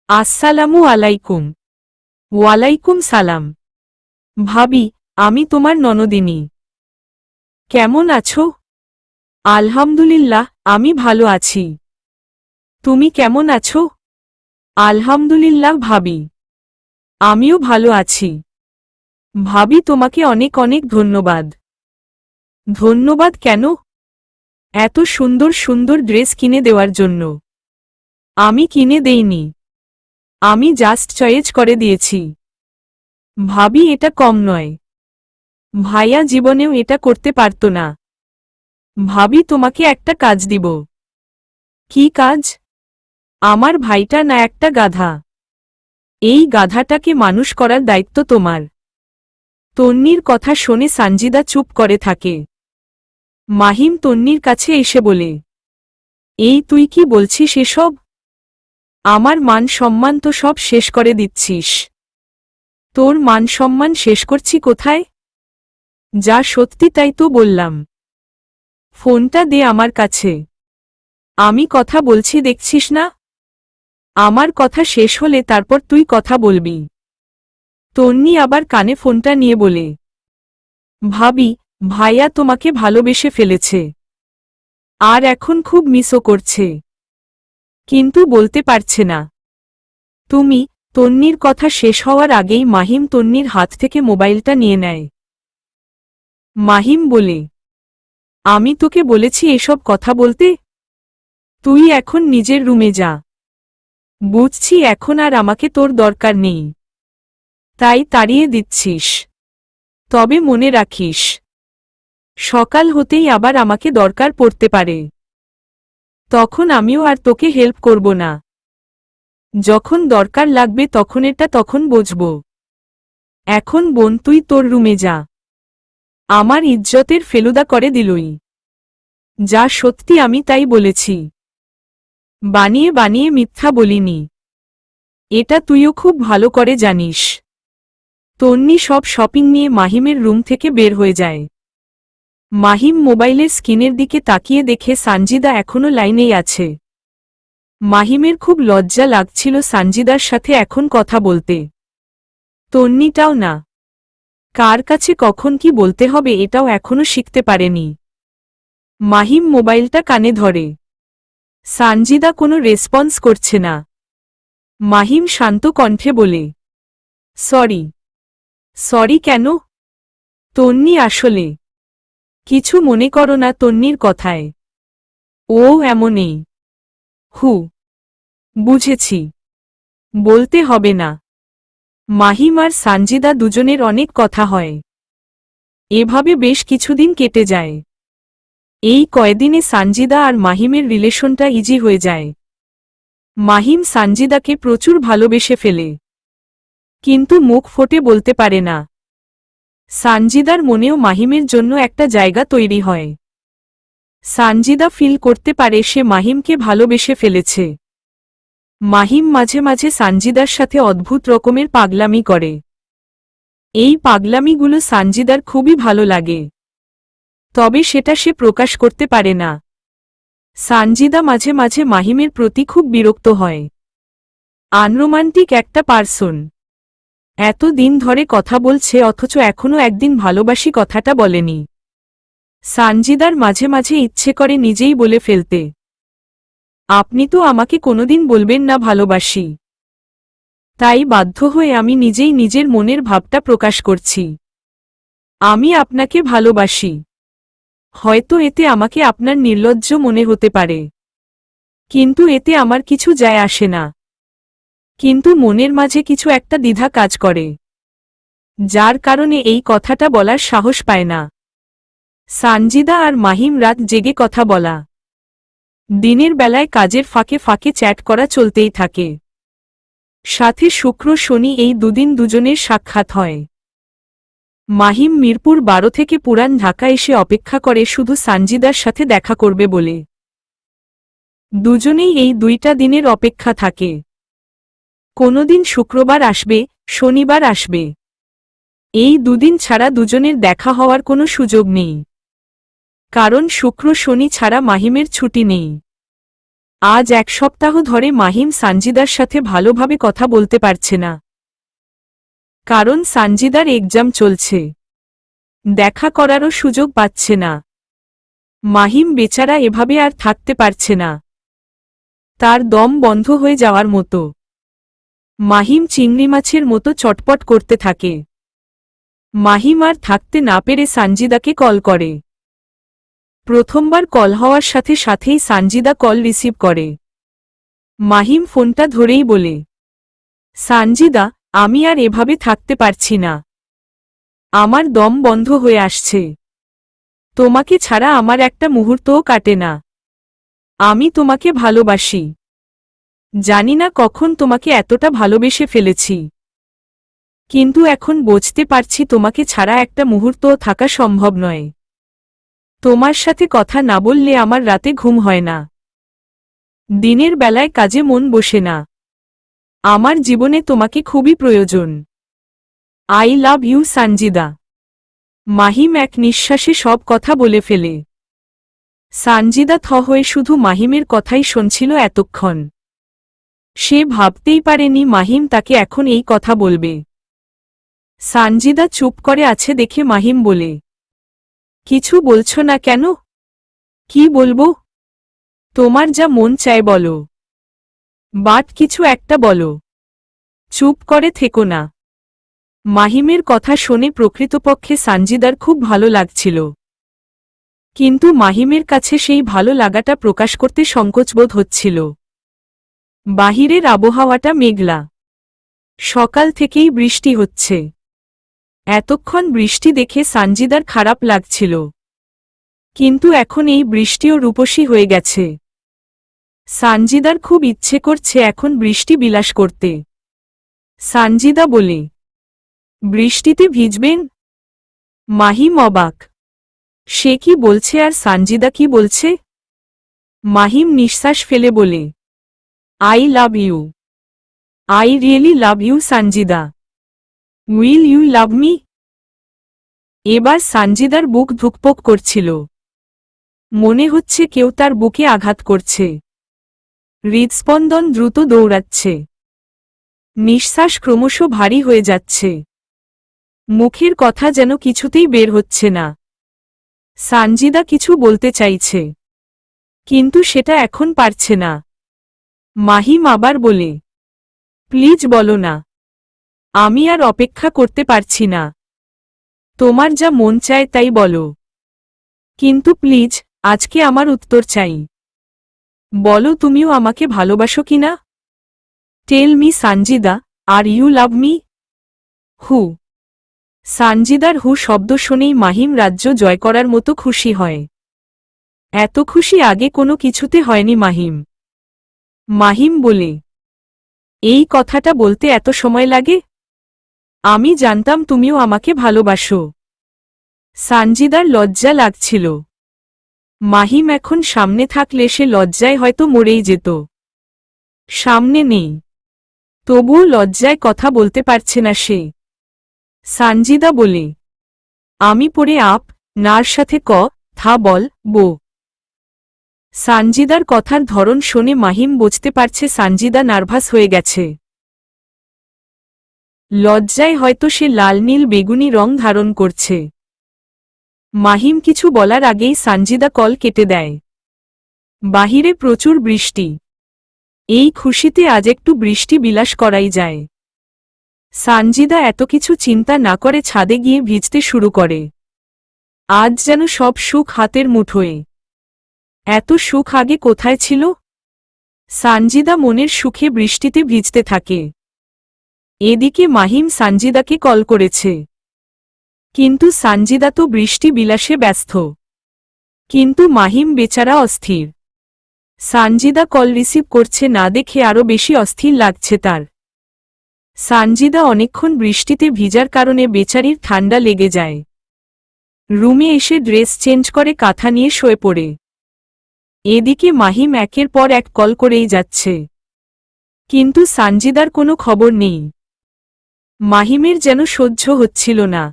আসসালামু আলাইকুম। ওয়ালাইকুম সালাম। ভাবি, আমি তোমার ননদিনী। কেমন আছো? আলহামদুলিল্লাহ, আমি ভালো আছি। তুমি কেমন আছো? আলহামদুলিল্লাহ ভাবি, আমিও ভালো আছি। ভাবি, তোমাকে অনেক অনেক ধন্যবাদ। ধন্যবাদ কেন? এত সুন্দর সুন্দর ড্রেস কিনে দেওয়ার জন্য। আমি কিনে দেইনি, আমি জাস্ট চয়েজ করে দিয়েছি। ভাবি, এটা কম নয়। ভাইয়া জীবনেও এটা করতে পারত না। ভাবি, তোমাকে একটা কাজ দিব। কি কাজ? আমার ভাইটা না একটা গাধা। এই গাধাটাকে মানুষ করার দায়িত্ব তোমার। তন্নির কথা শুনে সানজিদা চুপ করে থাকে। মাহিম তন্নির কাছে এসে বলে, এই তুই কি বলছিস এসব? আমার মান সম্মান তো সব শেষ করে দিচ্ছিস। তোর মান সম্মান শেষ করছি কোথায়? যা সত্যি তাই তো বললাম। ফোনটা দে আমার কাছে। আমি কথা বলছি, দেখছিস না? আমার কথা শেষ হলে তারপর তুই কথা বলবি। তন্নি আবার কানে ফোনটা নিয়ে বলে, ভাবি, ভাইয়া তোমাকে ভালোবেসে ফেলেছে, আর এখন খুব মিসও করছে, কিন্তু বলতে পারছে না। তুমি। তন্নির কথা শেষ হওয়ার আগেই মাহিম তন্নির হাত থেকে মোবাইলটা নিয়ে নেয়। মাহিম বলে, আমি তোকে বলেছি এসব কথা বলতে। তুই এখন নিজের রুমে যা। বুঝছি এখন আর আমাকে তোর দরকার নেই, তাই তাড়িয়ে দিচ্ছিস। তবে মনে রাখিস, সকাল হতেই আবার আমাকে দরকার পড়তে পারে। তখন আমিও আর তোকে হেল্প করব না। যখন দরকার লাগবে তখন এটা তখন বুঝব। এখন বোন, তুই তোর রুমে যা। আমার ইজ্জতের ফেলুদা করে দিলই। যা সত্যি আমি তাই বলেছি, বানিয়ে বানিয়ে মিথ্যা বলিনি। এটা তুইও খুব ভালো করে জানিস। তন্নি সব শপিং নিয়ে মাহিমের রুম থেকে বের হয়ে যায়। মাহিম মোবাইলের স্ক্রিনের দিকে তাকিয়ে দেখে সানজিদা এখনো লাইনেই আছে। মাহিমের খুব লজ্জা লাগছিল সানজিদার সাথে এখন কথা বলতে। তন্নিটাও না, কার কাছে কখন কি বলতে হবে এটাও এখনো শিখতে পারেনি। মাহিম মোবাইলটা কানে ধরে। সানজিদা কোনো রেসপন্স করছে না। মাহিম শান্ত কণ্ঠে বলে, সরি। সরি কেন? তন্নি আসলে কিছু মনে করো না তন্নির কথায়। ও এমনই। হু, বুঝেছি, বলতে হবে না। মাহিম আর সানজিদা দুজনের অনেক কথা হয়। এভাবে বেশ কিছুদিন কেটে যায়। এই কয়দিনে সানজিদা আর মাহিমের রিলেশনটা ইজি হয়ে যায়। মাহিম সানজিদাকে প্রচুর ভালোবেসে ফেলে, কিন্তু মুখ ফুটে বলতে পারে না। সানজিদার মনেও মাহিমের জন্য একটা জায়গা তৈরি হয়। সানজিদা ফিল করতে পারে সে মাহিমকে ভালোবেসে ফেলেছে। মাহিম মাঝে মাঝে সানজিদার সাথে অদ্ভুত রকমের পাগলামি করে। এই পাগলামিগুলো সানজিদার খুবই ভালো লাগে, তবে সেটা সে প্রকাশ করতে পারে না। সানজিদা মাঝে মাঝে মাহিমের প্রতি খুব বিরক্ত হয়। আনরোমান্টিক একটা পার্সন। এত দিন ধরে কথা বলছে অথচ এখনো একদিন ভালোবাসি কথাটা বলেনি। সানজিদার মাঝে মাঝে ইচ্ছে করে নিজেই বলে ফেলতে। আপনি তো আমাকে কোনোদিন বলবেন না ভালোবাসি। তাই বাধ্য হয়ে আমি নিজেই নিজের মনের ভাবটা প্রকাশ করছি। আমি আপনাকে ভালোবাসি। হয়তো এতে আমাকে আপনার নির্লজ্জ মনে হতে পারে, কিন্তু এতে আমার কিছু যায় আসে না। কিন্তু মনের মাঝে কিছু একটা দ্বিধা কাজ করে, যার কারণে এই কথাটা বলার সাহস পায় না। সানজিদা আর মাহিম রাত জেগে কথা বলা, দিনের বেলায় কাজের ফাঁকে ফাঁকে চ্যাট করা চলতেই থাকে। সাথে শুক্র শনি এই দুদিন দুজনের সাক্ষাৎ হয়। মাহিম মিরপুর 12 থেকে পুরান ঢাকা এসে অপেক্ষা করে শুধু সানজিদার সাথে দেখা করবে বলে। দুজনেই এই 2টা দিনের অপেক্ষা থাকে। কোনোদিন শুক্রবার আসবে, শনিবার আসবে। এই দুদিন ছাড়া দুজনের দেখা হওয়ার কোনো সুযোগ নেই, কারণ শুক্র শনি ছাড়া মাহিমের ছুটি নেই। আজ 1 সপ্তাহ ধরে মাহিম সানজিদার সাথে ভালোভাবে কথা বলতে পারছে না, কারণ সানজিদার এক্সাম চলছে। দেখা করারও সুযোগ পাচ্ছে না। মাহিম বেচারা এভাবে আর থাকতে পারছে না, তার দম বন্ধ হয়ে যাওয়ার মতো। মাহিম চিংড়ি মাছের মতো চটপট করতে থাকে। মাহিম আর থাকতে না পেরে সানজিদাকে কল করে। প্রথমবার কল হওয়ার সাথে সাথেই সানজিদা কল রিসিভ করে। মাহিম ফোনটা ধরেই বলে, সানজিদা, আমি আর এভাবে থাকতে পারছি না। আমার দম বন্ধ হয়ে আসছে। তোমাকে ছাড়া আমার একটা মুহূর্তও কাটে না। আমি তোমাকে ভালোবাসি। জানি না কখন তোমাকে এতটা ভালোবেসে ফেলেছি, কিন্তু এখন বুঝতে পারছি তোমাকে ছাড়া একটা মুহূর্তও থাকা সম্ভব নয়। তোমার সাথে কথা না বললে আমার রাতে ঘুম হয় না। দিনের বেলায় কাজে মন বসে না। আমার জীবনে তোমাকে খুবই প্রয়োজন। I love you Sanjida. Mahim এক নিঃশ্বাসে সব কথা বলে ফেলে। সানজিদা থ হয়ে শুধু মাহিমের কথাই শুনছিল এতক্ষণ। সে ভাবতেই পারেনি মাহিম তাকে এখন এই কথা বলবে। সানজিদা চুপ করে আছে দেখে মাহিম বলে, কিছু বলছো না কেন? কি বলবো? তোমার যা মন চায় বলো, বাট কিছু একটা বলো। চুপ করে থেকো না। মাহিমের কথা শুনে প্রকৃতপক্ষে সানজিদার খুব ভালো লাগছিল, কিন্তু মাহিমের কাছে সেই ভালো লাগাটা প্রকাশ করতে সংকোচবোধ হচ্ছিল। বাহিরের আবহাওয়াটা মেঘলা। সকাল থেকেই বৃষ্টি হচ্ছে। এতক্ষণ বৃষ্টি দেখে সানজিদার খারাপ লাগছিল, কিন্তু এখন এই বৃষ্টিও রূপসী হয়ে গেছে। সানজিদার খুব ইচ্ছে করছে এখন বৃষ্টি বিলাস করতে। সানজিদা বলে, বৃষ্টিতে ভিজবেন? মাহিম অবাক। সে কি বলছে আর সানজিদা কি বলছে? মাহিম নিঃশ্বাস ফেলে বলে, I love you. I really love you Sanjida. Will you love me? এবার সানজিদার বুক ধুকপুক করছিল। মনে হচ্ছে কেউ তার বুকে আঘাত করছে। হৃদস্পন্দন দ্রুত দৌড়াচ্ছে। নিঃশ্বাস ক্রমশ ভারী হয়ে যাচ্ছে। মুখের কথা যেন কিছুতেই বের হচ্ছে না। সানজিদা কিছু বলতে চাইছে, কিন্তু সেটা এখন পারছে না। মাহিম আবার বলে, প্লিজ বলো না। আমি আর অপেক্ষা করতে পারছি না। তোমার যা মন চায় তাই বলো, কিন্তু প্লিজ আজকে আমার উত্তর চাই। বলো তুমিও আমাকে ভালোবাসো কিনা? Tell me Sanjida, are you love me? হু। সানজিদার হু শব্দ শুনেই মাহিম রাজ্য জয় করার মতো খুশি হয়। এত খুশি আগে কোনো কিছুতে হয়নি মাহিম। মাহিম বলে, এই কথাটা বলতে এত সময় লাগে? আমি জানতাম তুমিও আমাকে ভালোবাসো। সানজিদার লজ্জা লাগছিল। মাহিম এখন সামনে থাকলে সে লজ্জায় হয়তো মরেই যেত। সামনে নেই, তবুও লজ্জায় কথা বলতে পারছে না সে। সানজিদা বলে, আমি পরে আপ নার সাথে ক থা বল বো। সানজিদার কথার ধরন শুনে মাহিম বুঝতে পারছে সানজিদা নার্ভাস হয়ে গেছে। লজ্জায় হয়তো সে লাল নীল বেগুনি রং ধারণ করছে। মাহিম কিছু বলার আগেই সানজিদা কল কেটে দেয়। বাহিরে প্রচুর বৃষ্টি। এই খুশিতে আজ একটু বৃষ্টি বিলাস করাই যায়। সানজিদা এত কিছু চিন্তা না করে ছাদে গিয়ে ভিজতে শুরু করে। আজ যেন সব সুখ হাতের মুঠোয়। এত সুখ আগে কোথায় ছিল? সানজিদা মনের সুখে বৃষ্টিতে ভিজতে থাকে। এদিকে মাহিম সানজিদাকে কল করেছে, কিন্তু সানজিদা তো বৃষ্টি বিলাসে ব্যস্ত। কিন্তু মাহিম বেচারা অস্থির। সানজিদা কল রিসিভ করছে না দেখে আরও বেশি অস্থির লাগছে তার। সানজিদা অনেকক্ষণ বৃষ্টিতে ভিজার কারণে বেচারির ঠান্ডা লেগে যায়। রুমে এসে ড্রেস চেঞ্জ করে কাঁথা নিয়ে শুয়ে পড়ে। এদিকে মাহিম একের পর এক কল করেই যাচ্ছে, কিন্তু সানজিদার কোনো খবর নেই। মাহিমের যেন সহ্য হচ্ছিল না,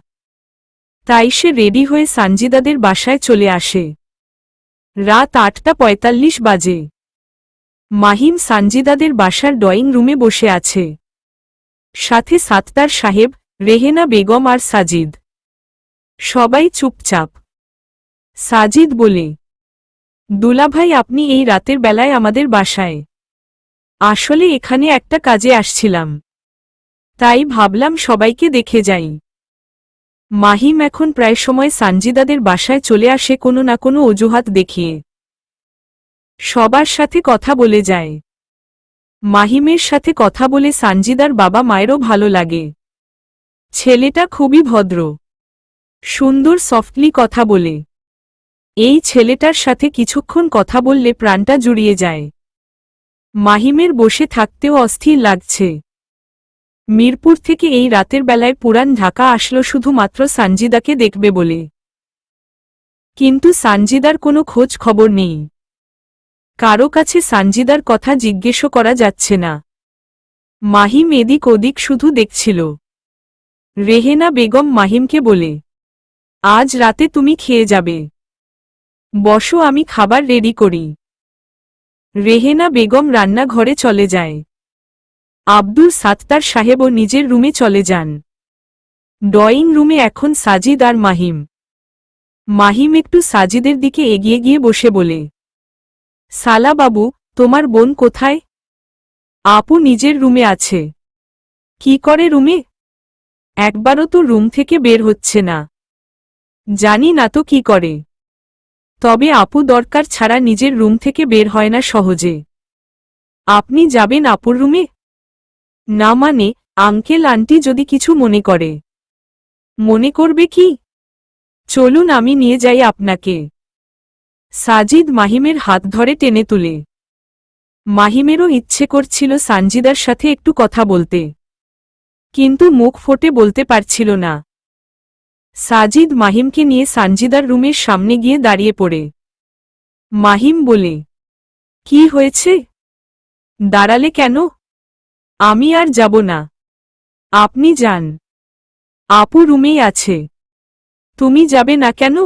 তাই সে রেডি হয়ে সানজিদাদের বাসায় চলে আসে। রাত ৮:৪৫ বাজে। মাহিম সানজিদাদের বাসার ড্রয়িং রুমে বসে আছে, সাথে সাত্তার সাহেব, রেহেনা বেগম আর সাজিদ। সবাই চুপচাপ। সাজিদ বলে, দুলাভাই আপনি এই রাতের বেলায় আমাদের বাসায়? আসলে এখানে একটা কাজে আসছিলাম, তাই ভাবলাম সবাইকে দেখে যাই। মাহিম এখন প্রায় সময় সানজিদাদের বাসায় চলে আসে কোনো না কোনো অজুহাত দেখিয়ে। সবার সাথে কথা বলে যায়। মাহিমের সাথে কথা বলে সানজিদার বাবা মায়েরও ভালো লাগে। ছেলেটা খুবই ভদ্র, সুন্দর, সফটলি কথা বলে। এই ছেলেটার সাথে কিছুক্ষণ কথা বললে প্রাণটা জুড়িয়ে যায়। মাহিমের বসে থাকতেও অস্থির লাগছে। মিরপুর থেকে এই রাতের বেলায় পুরান ঢাকা আসলো শুধুমাত্র সানজিদাকে দেখবে বলে, কিন্তু সানজিদার কোনো খোঁজ খবর নেই। কারো কাছে সানজিদার কথা জিজ্ঞেসও করা যাচ্ছে না। মাহিম এদিক ওদিক শুধু দেখছিল। রেহেনা বেগম মাহিমকে বলে, আজ রাতে তুমি খেয়ে যাবে, বসো আমি খাবার রেডি করি। রেহেনা বেগম রান্নাঘরে চলে যায়। আব্দুল সাত্তার সাহেবও নিজের রুমে চলে যান। ড্রয়িং রুমে এখন সাজিদ আর মাহিম। মাহিম একটু সাজিদের দিকে এগিয়ে গিয়ে বসে বলে, সালা বাবু, তোমার বোন কোথায়? আপু নিজের রুমে আছে। কি করে রুমে? একবারও তো রুম থেকে বের হচ্ছে না। জানি না তো কি করে, তবে আপু দরকার ছাড়া নিজের রুম থেকে বের হয় না সহজে। আপনি যাবেন আপুর রুমে? না মানে, আঙ্কেল আন্টি যদি কিছু মনে করে। মনে করবে কি? চলুন আমি নিয়ে যাই আপনাকে। সাজিদ মাহিমের হাত ধরে টেনে তুলে। মাহিমেরও ইচ্ছে করছিল সানজিদার সাথে একটু কথা বলতে, কিন্তু মুখ ফুটে বলতে পারছিল না। সাজিদ মাহিমকে নিয়ে সানজিদার রুমের সামনে গিয়ে দাঁড়িয়ে পড়ে। মাহিম বলে, কি হয়েছে? দাঁড়ালে কেন? আমি আর যাব না, আপনি যান। আপু রুমেই আছে। তুমি যাবে না কেন?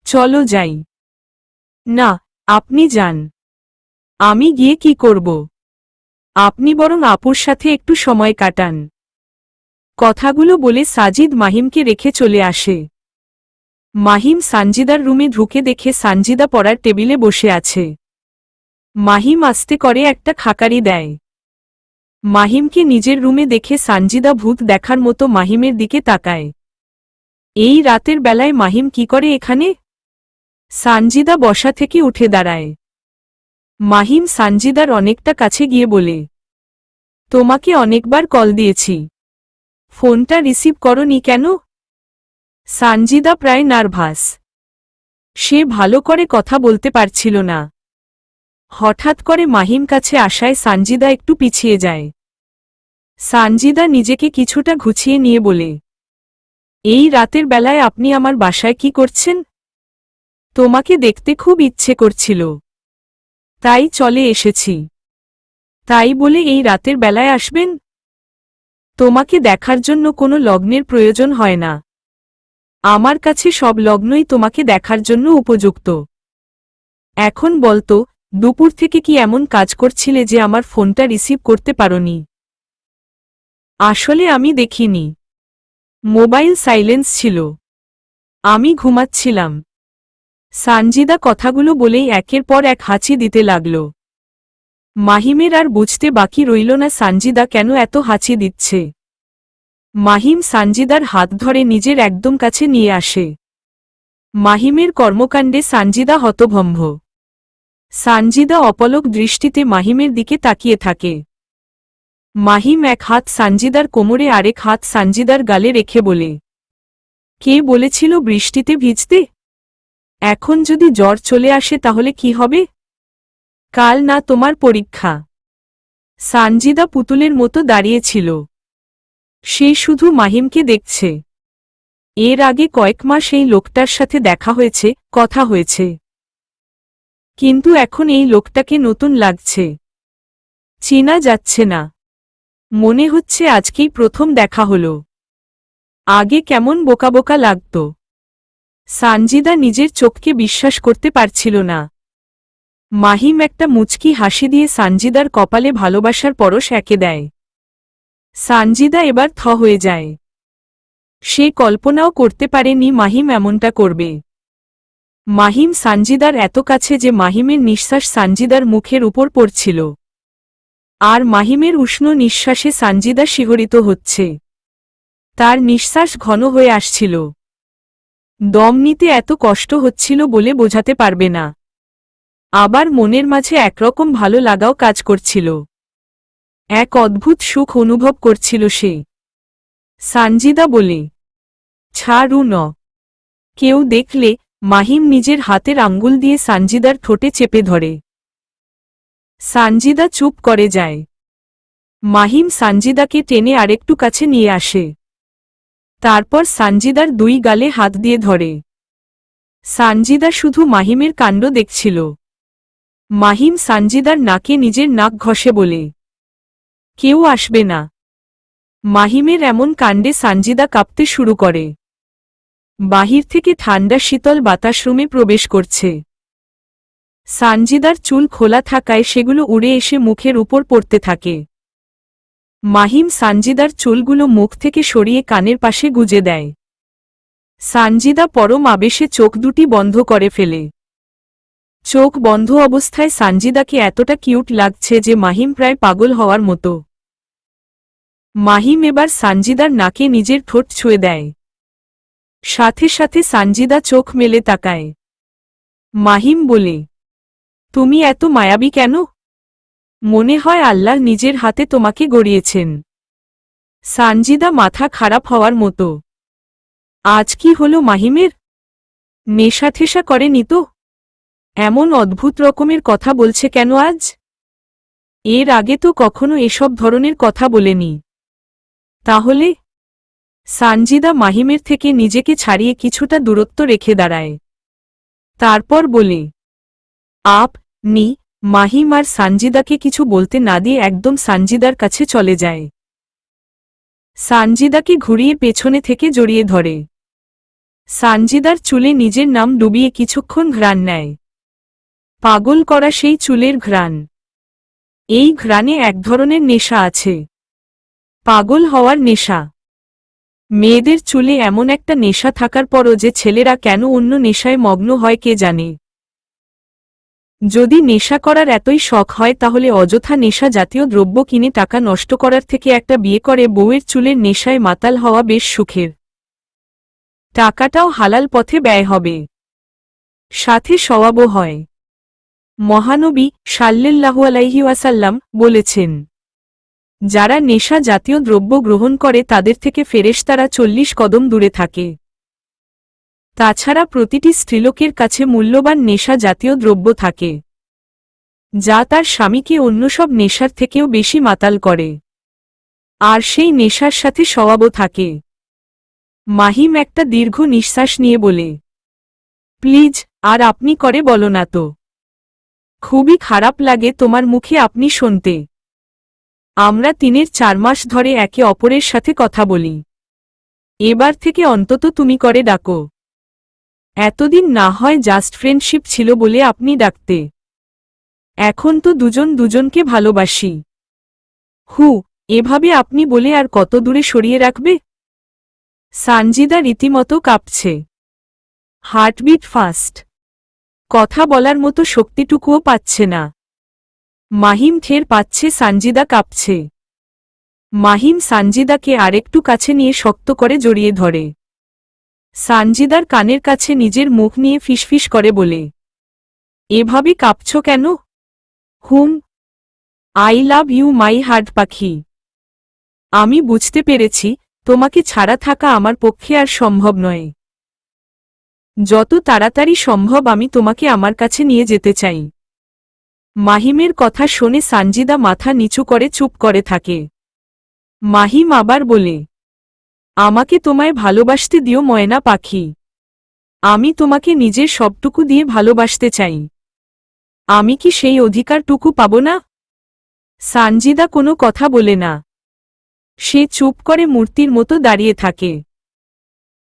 চলো যাই। না, আপনি যান। আমি গিয়ে কি করব? আপনি বরং আপুর সাথে একটু সময় কাটান। কথাগুলো বলে সাজিদ মাহিমকে রেখে চলে আসে। মাহিম সানজিদার রুমে ঢুকে দেখে সানজিদা পড়ার টেবিলে বসে আছে। মাহিম আস্তে করে একটা খাকারি দেয়। মাহিমকে নিজের রুমে দেখে সানজিদা ভূত দেখার মতো মাহিমের দিকে তাকায়। এই রাতের বেলায় মাহিম কি করে এখানে? সানজিদা বসা থেকে উঠে দাঁড়ায়। মাহিম সানজিদার অনেকটা কাছে গিয়ে বলে, তোমাকে অনেকবার কল দিয়েছি, ফোনটা রিসিভ করনি কেন? সানজিদা প্রায় নার্ভাস। সে ভালো করে কথা বলতে পারছিল না। হঠাৎ করে মাহিম কাছে আসায় সানজিদা একটু পিছিয়ে যায়। সানজিদা নিজেকে কিছুটা গুছিয়ে নিয়ে বলে, এই রাতের বেলায় আপনি আমার বাসায় কি করছেন? তোমাকে দেখতে খুব ইচ্ছে করছিল, তাই চলে এসেছি। তাই বলে এই রাতের বেলায় আসবেন? তোমাকে দেখার জন্য কোনো লগ্নের প্রয়োজন হয় না। আমার কাছে সব লগ্নই তোমাকে দেখার জন্য উপযুক্ত। এখন বলতো, দুপুর থেকে কি এমন কাজ করছিলে যে আমার ফোনটা রিসিভ করতে পারোনি? আসলে আমি দেখিনি, মোবাইল সাইলেন্স ছিল। আমি ঘুমাচ্ছিলাম। সানজিদা কথাগুলো বলেই একের পর এক হাঁচি দিতে লাগল। মাহিমের আর বুঝতে বাকি রইল না সানজিদা কেন এত হাঁচি দিচ্ছে। মাহিম সানজিদার হাত ধরে নিজের একদম কাছে নিয়ে আসে। মাহিমের কর্মকাণ্ডে সানজিদা হতভম্ব। সানজিদা অপলক দৃষ্টিতে মাহিমের দিকে তাকিয়ে থাকে। মাহিম এক হাত সানজিদার কোমরে আরেক হাত সানজিদার গালে রেখে বলে, কে বলেছিল বৃষ্টিতে ভিজতে? এখন যদি জ্বর চলে আসে তাহলে কি হবে? কাল না তোমার পরীক্ষা? সানজিদা পুতুলের মতো দাঁড়িয়েছিল। সে শুধু মাহিমকে দেখছে। এর আগে কয়েক মাস এই লোকটার সাথে দেখা হয়েছে, কথা হয়েছে, কিন্তু এখন এই লোকটাকে নতুন লাগছে। চেনা যাচ্ছে না। মনে হচ্ছে আজকেই প্রথম দেখা হলো। আগে কেমন বোকা বোকা লাগত। সানজিদা নিজের চোখকে বিশ্বাস করতে পারছিল না। মাহিম একটা মুচকি হাসি দিয়ে সানজিদার কপালে ভালোবাসার পরশ এঁকে দেয়। সানজিদা এবার থ হয়ে যায়। সে কল্পনাও করতে পারেনি মাহিম এমনটা করবে। মাহিম সানজিদার এত কাছে যে মাহিমের নিঃশ্বাস সানজিদার মুখের উপর পড়ছিল। আর মাহিমের উষ্ণ নিঃশ্বাসে সানজিদা শিহরিত হচ্ছে। তার নিঃশ্বাস ঘন হয়ে আসছিল। দম নিতে এত কষ্ট হচ্ছিল বলে বোঝাতে পারবে না। আবার মনের মাঝে একরকম ভালো লাগাও কাজ করছিল। এক অদ্ভুত সুখ অনুভব করছিল সে। সানজিদা বলে, ছাড়ু ন। কেউ দেখলে? মাহিম নিজের হাতের আঙ্গুল দিয়ে সানজিদার ঠোঁটে চেপে ধরে। সানজিদা চুপ করে যায়। মাহিম সানজিদাকে টেনে আরেকটু কাছে নিয়ে আসে। তারপর সানজিদার দুই গালে হাত দিয়ে ধরে। সানজিদা শুধু মাহিমের কাণ্ড দেখছিল। মাহিম সানজিদার নাকে নিজের নাক ঘষে বলে, কেউ আসবে না। মাহিমের এমন কাণ্ডে সানজিদা কাঁপতে শুরু করে। বাহির থেকে ঠান্ডা শীতল বাতাস রুমে প্রবেশ করছে। সানজিদার চুল খোলা থাকায় সেগুলো উড়ে এসে মুখের উপর পড়তে থাকে। মাহিম সানজিদার চুলগুলো মুখ থেকে সরিয়ে কানের পাশে গুজে দেয়। সানজিদা পরম আবেশে চোখ দুটি বন্ধ করে ফেলে। চোখ বন্ধ অবস্থায় সানজিদাকে এতটা কিউট লাগছে যে মাহিম প্রায় পাগল হওয়ার মতো। মাহিম এবার সানজিদার নাকে নিজের ঠোঁট ছুঁয়ে দেয়। সাথে সাথে সানজিদা চোখ মেলে তাকায়। মাহিম বলে, তুমি এত মায়াবী কেন? মনে হয় আল্লাহ নিজের হাতে তোমাকে গড়িয়েছেন। সানজিদা মাথা খারাপ হওয়ার মতো। আজ কি হলো মাহিমের? নেশা ঠেশা করেনি তো? এমন অদ্ভুত রকমের কথা বলছে কেন আজ? এর আগে তো কখনো এসব ধরনের কথা বলেনি। তাহলে? সানজিদা মাহিমের থেকে নিজেকে ছাড়িয়ে কিছুটা দূরত্ব রেখে দাঁড়ায়। তারপর বলে, নি। মাহিম আর সানজিদাকে কিছু বলতে না দিয়ে একদম সানজিদার কাছে চলে যায়। সানজিদাকে ঘুরিয়ে পেছনে থেকে জড়িয়ে ধরে। সানজিদার চুলে নিজের নাম ডুবিয়ে কিছুক্ষণ ঘ্রাণ নেয়। পাগল করা সেই চুলের ঘ্রাণ। এই ঘ্রাণে এক ধরনের নেশা আছে। পাগল হওয়ার নেশা। মেয়েদের চুলে এমন একটা নেশা থাকার পরও যে ছেলেরা কেন অন্য নেশায় মগ্ন হয় কে জানে। যদি নেশা করার এতই শখ হয় তাহলে অযথা নেশা জাতীয় দ্রব্য কিনে টাকা নষ্ট করার থেকে একটা বিয়ে করে বউয়ের চুলের নেশায় মাতাল হওয়া বেশ সুখের। টাকাটাও হালাল পথে ব্যয় হবে, সাথে সওয়াবও হয়। মহানবী সাল্লাল্লাহু আলাইহি ওয়াসাল্লাম বলেছেন, যারা নেশা জাতীয় দ্রব্য গ্রহণ করে তাদের থেকে ফেরেশতারা 40 কদম দূরে থাকে। তাছাড়া প্রতিটি স্ত্রীলোকের কাছে মূল্যবান নেশা জাতীয় দ্রব্য থাকে, যা তার স্বামীকে অন্য সব নেশার থেকেও বেশি মাতাল করে। আর সেই নেশার সাথে সওয়াবও থাকে। মাহিম একটা দীর্ঘ নিঃশ্বাস নিয়ে বলে, প্লিজ আর আপনি করে বলো না তো। খুবই খারাপ লাগে তোমার মুখে আপনি শুনতে। আমরা 3-4 মাস ধরে একে অপরের সাথে কথা বলি। এবার থেকে অন্তত তুমি করে ডাকো। এতদিন না হয় জাস্ট ফ্রেন্ডশিপ ছিল বলে আপনি ডাকতে। এখন তো দুজন দুজনকে ভালোবাসি। এভাবে আপনি বলে আর কত দূরে সরিয়ে রাখবে? সানজিদা রীতিমতো কাঁপছে। Heartbeat fast. কথা বলার মতো শক্তিটুকুও পাচ্ছে না। মাহিম টের পাচ্ছে সানজিদা কাঁপছে। মাহিম সানজিদাকে আরেকটু কাছে নিয়ে শক্ত করে জড়িয়ে ধরে। সানজিদার কানের কাছে নিজের মুখ নিয়ে ফিসফিস করে বলে, এভাবে কাঁপছ কেন? হুম, I love you my heart পাখি। আমি বুঝতে পেরেছি তোমাকে ছাড়া থাকা আমার পক্ষে আর সম্ভব নয়। যত তাড়াতাড়ি সম্ভব আমি তোমাকে আমার কাছে নিয়ে যেতে চাই। মাহিমের কথা শুনে সানজিদা মাথা নিচু করে চুপ করে থাকে। মাহিম আবার বলে, আমাকে তোমায় ভালোবাসতে দিও ময়না পাখি। আমি তোমাকে নিজের সবটুকু দিয়ে ভালোবাসতে চাই। আমি কি সেই অধিকারটুকু পাব না? সানজিদা কোনো কথা বলে না। সে চুপ করে মূর্তির মতো দাঁড়িয়ে থাকে।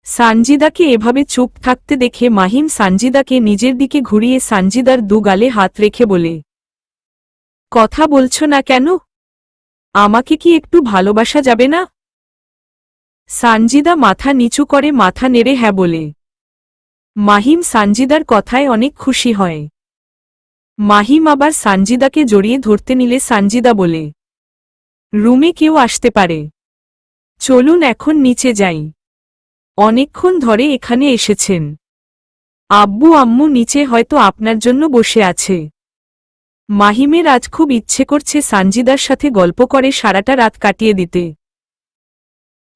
সানজিদাকে এভাবে চুপ থাকতে দেখে মাহিম সানজিদাকে নিজের দিকে ঘুরিয়ে সানজিদার দু গালে হাত রেখে বলে, কথা বলছ না কেন? আমাকে কি একটু ভালোবাসা যাবে না? সানজিদা মাথা নিচু করে মাথা নেড়ে হ্যাঁ বলে। মাহিম সানজিদার কথায় অনেক খুশি হয়। মাহিম আবার সানজিদাকে জড়িয়ে ধরতে নিলে সানজিদা বলে, রুমে কেউ আসতে পারে, চলুন এখন নিচে যাই। অনেকক্ষণ ধরে এখানে এসেছেন। আব্বু আম্মু নিচে হয়তো আপনার জন্য বসে আছে। মাহিমের আজ খুব ইচ্ছে করছে সানজিদার সাথে গল্প করে সারাটা রাত কাটিয়ে দিতে।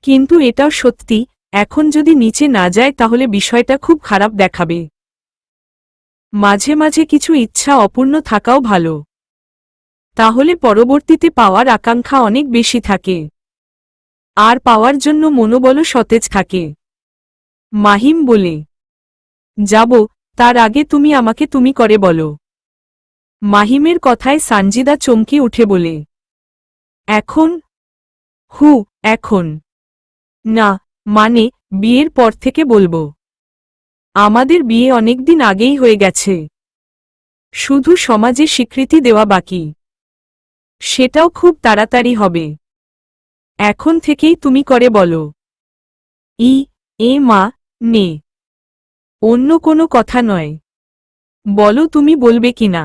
কিন্তু এটাও সত্যি, এখন যদি নিচে না যায় তাহলে বিষয়টা খুব খারাপ দেখাবে। মাঝে মাঝে কিছু ইচ্ছা অপূর্ণ থাকাও ভালো। তাহলে পরবর্তীতে পাওয়ার আকাঙ্ক্ষা অনেক বেশি থাকে, আর পাওয়ার জন্য মনোবলও সতেজ থাকে। মাহিম বলে, যাব, তার আগে তুমি আমাকে তুমি করে বলো। মাহিমের কথায় সানজিদা চমকে উঠে বলে, এখন? এখন না, মানে বিয়ের পর থেকে বলবো। আমাদের বিয়ে অনেকদিন আগেই হয়ে গেছে, শুধু সমাজে স্বীকৃতি দেওয়া বাকি। সেটাও খুব তাড়াতাড়ি হবে। এখন থেকেই তুমি করে বলো। এ মা, নে, অন্য কোনো কথা নয়। বলো তুমি বলবে কিনা।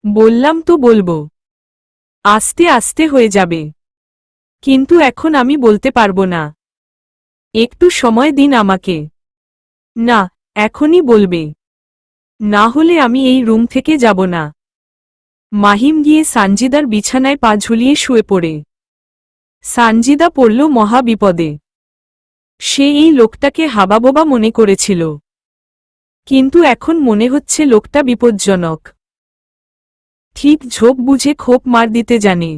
বললাম তো বলবো। আস্তে আস্তে হয়ে যাবে, কিন্তু এখন আমি বলতে পারবো না। একটু সময় দিন আমাকে। না, এখনই বলবে, না হলে আমি এই রুম থেকে যাব না। মাহিম গিয়ে সানজিদার বিছানায় পা ঝুলিয়ে শুয়ে পড়ে। সানজিদা পড়ল মহা বিপদে। সে এই লোকটাকে হাবাবোবা মনে করেছিল, কিন্তু এখন মনে হচ্ছে লোকটা বিপজ্জনক। ঠিক ঝোঁক বুঝে খোপ মার দিতে জানে।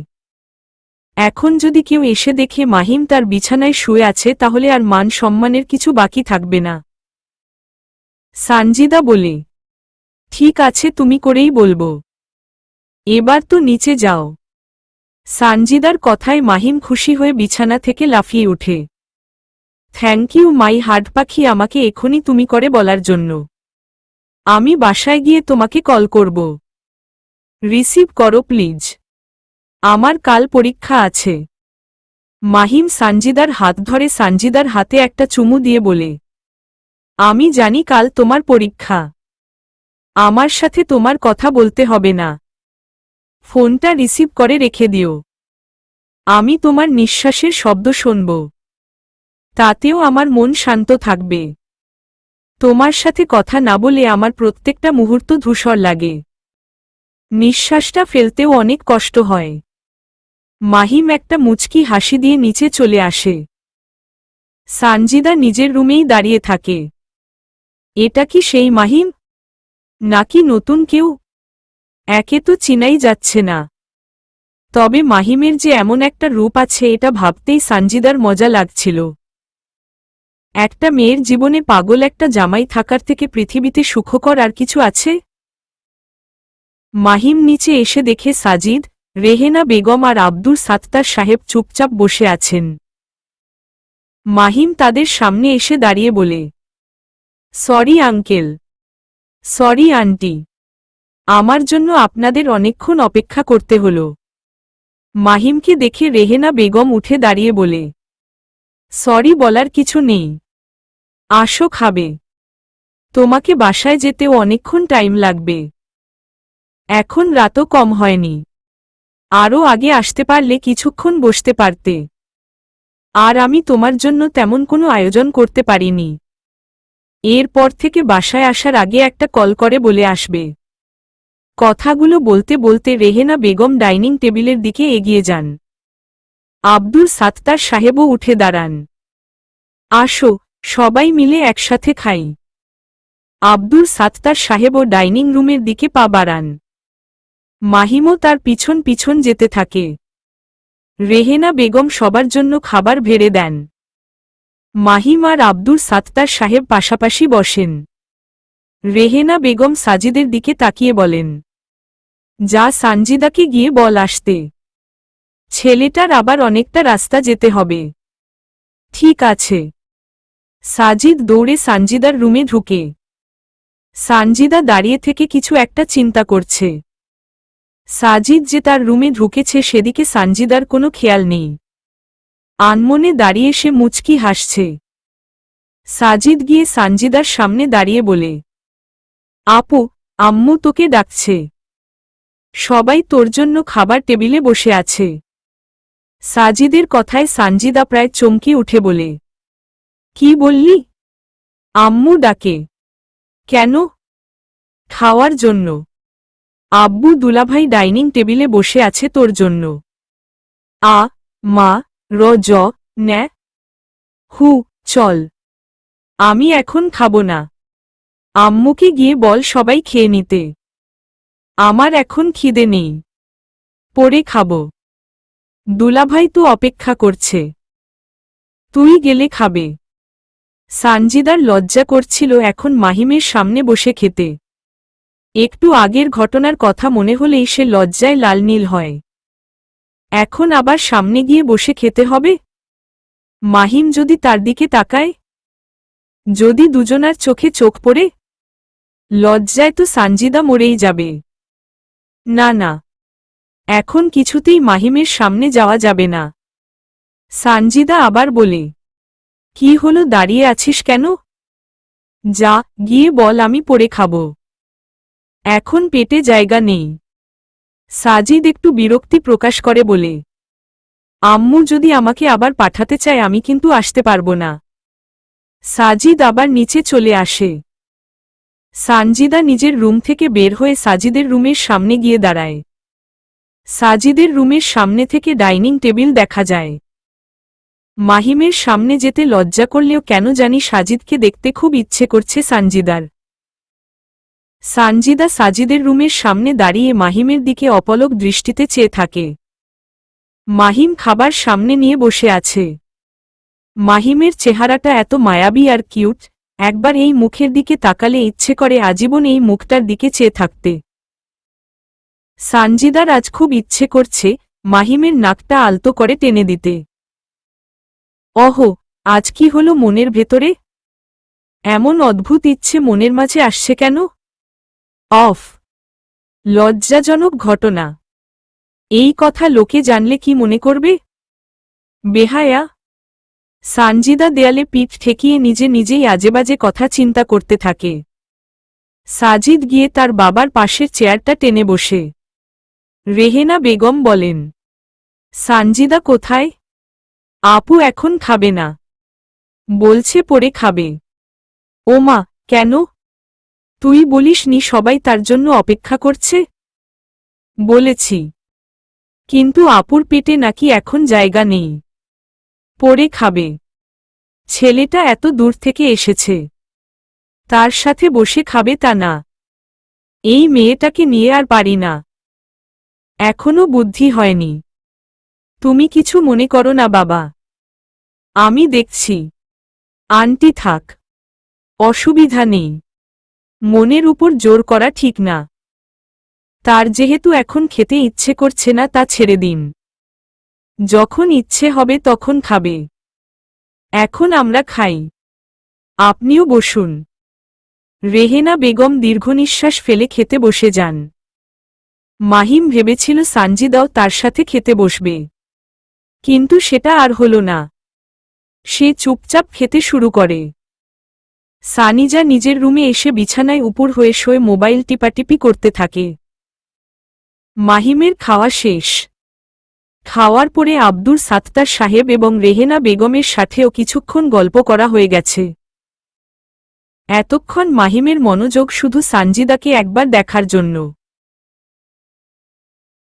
এখন যদি কেউ এসে দেখে মাহিম তার বিছানায় শুয়ে আছে তাহলে আর মান সম্মানের কিছু বাকি থাকবে না। সানজিদা বলে, ঠিক আছে তুমি করেই বলবো। এবার তো নিচে যাও। সানজিদার কথায় মাহিম খুশি হয়ে বিছানা থেকে লাফিয়ে ওঠে। থ্যাংক ইউ মাই হার্ট পাখি আমাকে এখনই তুমি করে বলার জন্য। আমি বাসায় গিয়ে তোমাকে কল করব। রিসিভ করো প্লিজ। আমার কাল পরীক্ষা আছে। মাহিম সানজিদার হাত ধরে সানজিদার হাতে একটা চুমু দিয়ে বলে, আমি জানি কাল তোমার পরীক্ষা। আমার সাথে তোমার কথা বলতে হবে না। ফোনটা রিসিভ করে রেখে দিও। আমি তোমার নিঃশ্বাসের শব্দ শুনব, তাতেও আমার মন শান্ত থাকবে। তোমার সাথে কথা না বলে আমার প্রত্যেকটা মুহূর্ত ধূসর লাগে। নিঃশ্বাসটা ফেলতেও অনেক কষ্ট হয়। মাহিম একটা মুচকি হাসি দিয়ে নিচে চলে আসে। সানজিদা নিজের রুমেই দাঁড়িয়ে থাকে। এটা কি সেই মাহিম, নাকি নতুন কেউ? একে তো চিনাই যাচ্ছে না। তবে মাহিমের যে এমন একটা রূপ আছে এটা ভাবতেই সানজিদার মজা লাগছিল। একটা মেয়ের জীবনে পাগল একটা জামাই থাকার থেকে পৃথিবীতে সুখকর আর কিছু আছে? মাহিম নিচে এসে দেখে সাজিদ, রেহেনা বেগম আর আব্দুর সাত্তার সাহেব চুপচাপ বসে আছেন। মাহিম তাদের সামনে এসে দাঁড়িয়ে বলে, সরি আঙ্কেল। Sorry aunty. আমার জন্য আপনাদের অনেকক্ষণ অপেক্ষা করতে হল। মাহিমকে দেখে রেহেনা বেগম উঠে দাঁড়িয়ে বলে, সরি বলার কিছু নেই। আসো খাবে। তোমাকে বাসায় যেতেও অনেকক্ষণ টাইম লাগবে। এখন রাতও কম হয়নি। আরও আগে আসতে পারলে কিছুক্ষণ বসতে পারতে। আর আমি তোমার জন্য তেমন কোনো আয়োজন করতে পারিনি। এরপর থেকে বাসায় আসার আগে একটা কল করে বলে আসবে। কথাগুলো বলতে বলতে রেহেনা বেগম ডাইনিং টেবিলের দিকে এগিয়ে যান। আব্দুল সাত্তার সাহেবও উঠে দাঁড়ান। আসো, সবাই মিলে একসাথে খাই। আব্দুল সাত্তার সাহেবও ডাইনিং রুমের দিকে পা বাড়ান। মাহিমও তার পিছন পিছন যেতে থাকে। রেহেনা বেগম সবার জন্য খাবার ভেড়ে দেন। মাহিম আর আব্দুল সাত্তার সাহেব পাশাপাশি বসেন। রেহেনা বেগম সাজিদের দিকে তাকিয়ে বলেন, যা সানজিদাকে গিয়ে বল আসতে। ছেলেটার আবার অনেকটা রাস্তা যেতে হবে। ঠিক আছে। সাজিদ দৌড়ে সানজিদার রুমে ঢুকে। সানজিদা দাঁড়িয়ে থেকে কিছু একটা চিন্তা করছে। সাজিদ যে তার রুমে ঢুকেছে সেদিকে সানজিদার কোনো খেয়াল নেই। আনমনে দাঁড়িয়ে সে মুচকি হাসছে। সাজিদ গিয়ে সানজিদার সামনে দাঁড়িয়ে বলে, আপু, আম্মু তোকে ডাকছে। সবাই তোর জন্য খাবার টেবিলে বসে আছে। সাজিদের কথায় সানজিদা প্রায় চমকে উঠে বলে, কি বললি? আম্মু ডাকে? কেন? খাওয়ার জন্য। আব্বু দুলাভাই ডাইনিং টেবিলে বসে আছে তোর জন্য। আ মা র জ ন্যা হু চল। আমি এখন খাবো না। আম্মুকে গিয়ে বল সবাই খেয়ে নিতে। আমার এখন খিদে নেই। পরে খাবো। দুলাভাই তো অপেক্ষা করছে। তুই গেলে খাবে। সানজিদার লজ্জা করছিল এখন মাহিমের সামনে বসে খেতে। একটু আগের ঘটনার কথা মনে হলেই সে লজ্জায় লাল নীল হয়। এখন আবার সামনে গিয়ে বসে খেতে হবে? মাহিম যদি তার দিকে তাকায়? যদি দুজনার চোখে চোখ পড়ে? লজ্জায় তো সানজিদা মরেই যাবে। না না, এখন কিছুতেই মাহিমের সামনে যাওয়া যাবে না। সানজিদা আবার বলে, কি হলো, দাঁড়িয়ে আছিস কেন? যা, গিয়ে বল আমি পড়ে খাব। এখন পেটে জায়গা নেই। সাজিদ একটু বিরক্তি প্রকাশ করে বলে, আম্মু যদি আমাকে আবার পাঠাতে চায় আমি কিন্তু আসতে পারবো না। সাজিদ আবার নিচে চলে আসে। সানজিদা নিজের রুম থেকে বের হয়ে সাজিদের রুমের সামনে গিয়ে দাঁড়ায়। সাজিদের রুমের সামনে থেকে ডাইনিং টেবিল দেখা যায়। মাহিমের সামনে যেতে লজ্জা করলেও কেন জানি সাজিদকে দেখতে খুব ইচ্ছে করছে সানজিদার। সানজিদা সাজিদের রুমের সামনে দাঁড়িয়ে মাহিমের দিকে অপলক দৃষ্টিতে চেয়ে থাকে। মাহিম খাবার সামনে নিয়ে বসে আছে। মাহিমের চেহারাটা এত মায়াবী আর কিউট, একবার এই মুখের দিকে তাকালে ইচ্ছে করে আজীবন এই মুখটার দিকে চেয়ে থাকতে। সানজিদার আজ খুব ইচ্ছে করছে মাহিমের নাকটা আলতো করে টেনে দিতে। অহো, আজ কি হলো মনের ভেতরে? এমন অদ্ভুত ইচ্ছে মনের মাঝে আসছে কেন? অফ, লজ্জাজনক ঘটনা। এই কথা লোকে জানলে কি মনে করবে? বেহায়া। সানজিদা দেয়ালে পিঠ ঠেকিয়ে নিজে নিজেই আজেবাজে কথা চিন্তা করতে থাকে। সাজিদ গিয়ে তার বাবার পাশের চেয়ারটা টেনে বসে। রেহেনা বেগম বলেন, সানজিদা কোথায়? আপু এখন খাবে না। বলছে পরে খাবে। ওমা, কেন? তুই বলিসনি সবাই তার জন্য অপেক্ষা করছে? বলেছি, কিন্তু আপুর পেটে নাকি এখন জায়গা নেই। পরে খাবে। ছেলেটা এত দূর থেকে এসেছে, তার সাথে বসে খাবে তা না। এই মেয়েটাকে নিয়ে আর পারি না। এখনো বুদ্ধি হয়নি। তুমি কিছু মনে করো না বাবা, আমি দেখছি। আন্টি থাক, অসুবিধা নেই। মনের উপর জোর করা ঠিক না। তার যেহেতু এখন খেতে ইচ্ছে করছে না তা ছেড়ে দিন। যখন ইচ্ছে হবে তখন খাবে। এখন আমরা খাই। আপনিও বসুন। রেহেনা বেগম দীর্ঘনিশ্বাস ফেলে খেতে বসে যান। মাহিম ভেবেছিল সানজিদাও তার সাথে খেতে বসবে, কিন্তু সেটা আর হল না। সে চুপচাপ খেতে শুরু করে। সানিজা নিজের রুমে এসে বিছানায় উপর হয়ে শুয়ে মোবাইল টিপাটিপি করতে থাকে। মাহিমের খাওয়া শেষ। খাওয়ার পরে আব্দুর সাত্তার সাহেব এবং রেহেনা বেগমের সাথেও কিছুক্ষণ গল্প করা হয়ে গেছে। এতক্ষণ মাহিমের মনোযোগ শুধু সানজিদাকে একবার দেখার জন্য।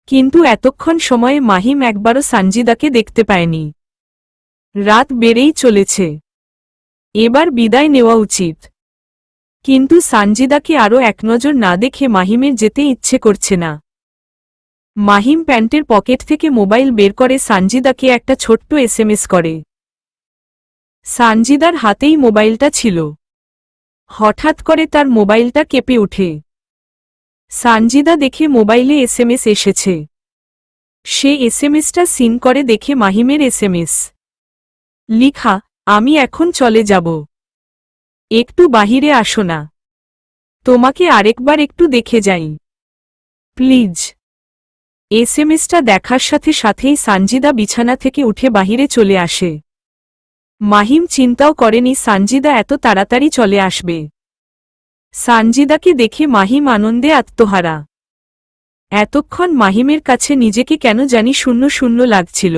কিন্তু এতক্ষণ সময়ে মাহিম একবারও সানজিদাকে দেখতে পায়নি। রাত বেড়েই চলেছে, এবার বিদায় নেওয়া উচিত। কিন্তু সানজিদাকে আরও এক নজর না দেখে মাহিমের যেতে ইচ্ছে করছে না। মাহিম প্যান্টের পকেট থেকে মোবাইল বের করে সানজিদাকে একটা ছোট্ট এসএমএস করে। সানজিদার হাতেই মোবাইলটা ছিল। হঠাৎ করে তার মোবাইলটা কেঁপে ওঠে। সানজিদা দেখে মোবাইলে এসএমএস এসেছে। সে এসএমএসটা সিন করে দেখে মাহিমের এসএমএস। লিখা, আমি এখন চলে যাব, একটু বাহিরে আসো না, তোমাকে আরেকবার একটু দেখে যাই প্লিজ। এসএমএসটা দেখার সাথে সাথেই সানজিদা বিছানা থেকে উঠে বাহিরে চলে আসে। মাহিম চিন্তাও করেনি সানজিদা এত তাড়াতাড়ি চলে আসবে। সানজিদাকে দেখে মাহিম আনন্দে আত্মহারা। এতক্ষণ মাহিমের কাছে নিজেকে কেন জানি শূন্য শূন্য লাগছিল।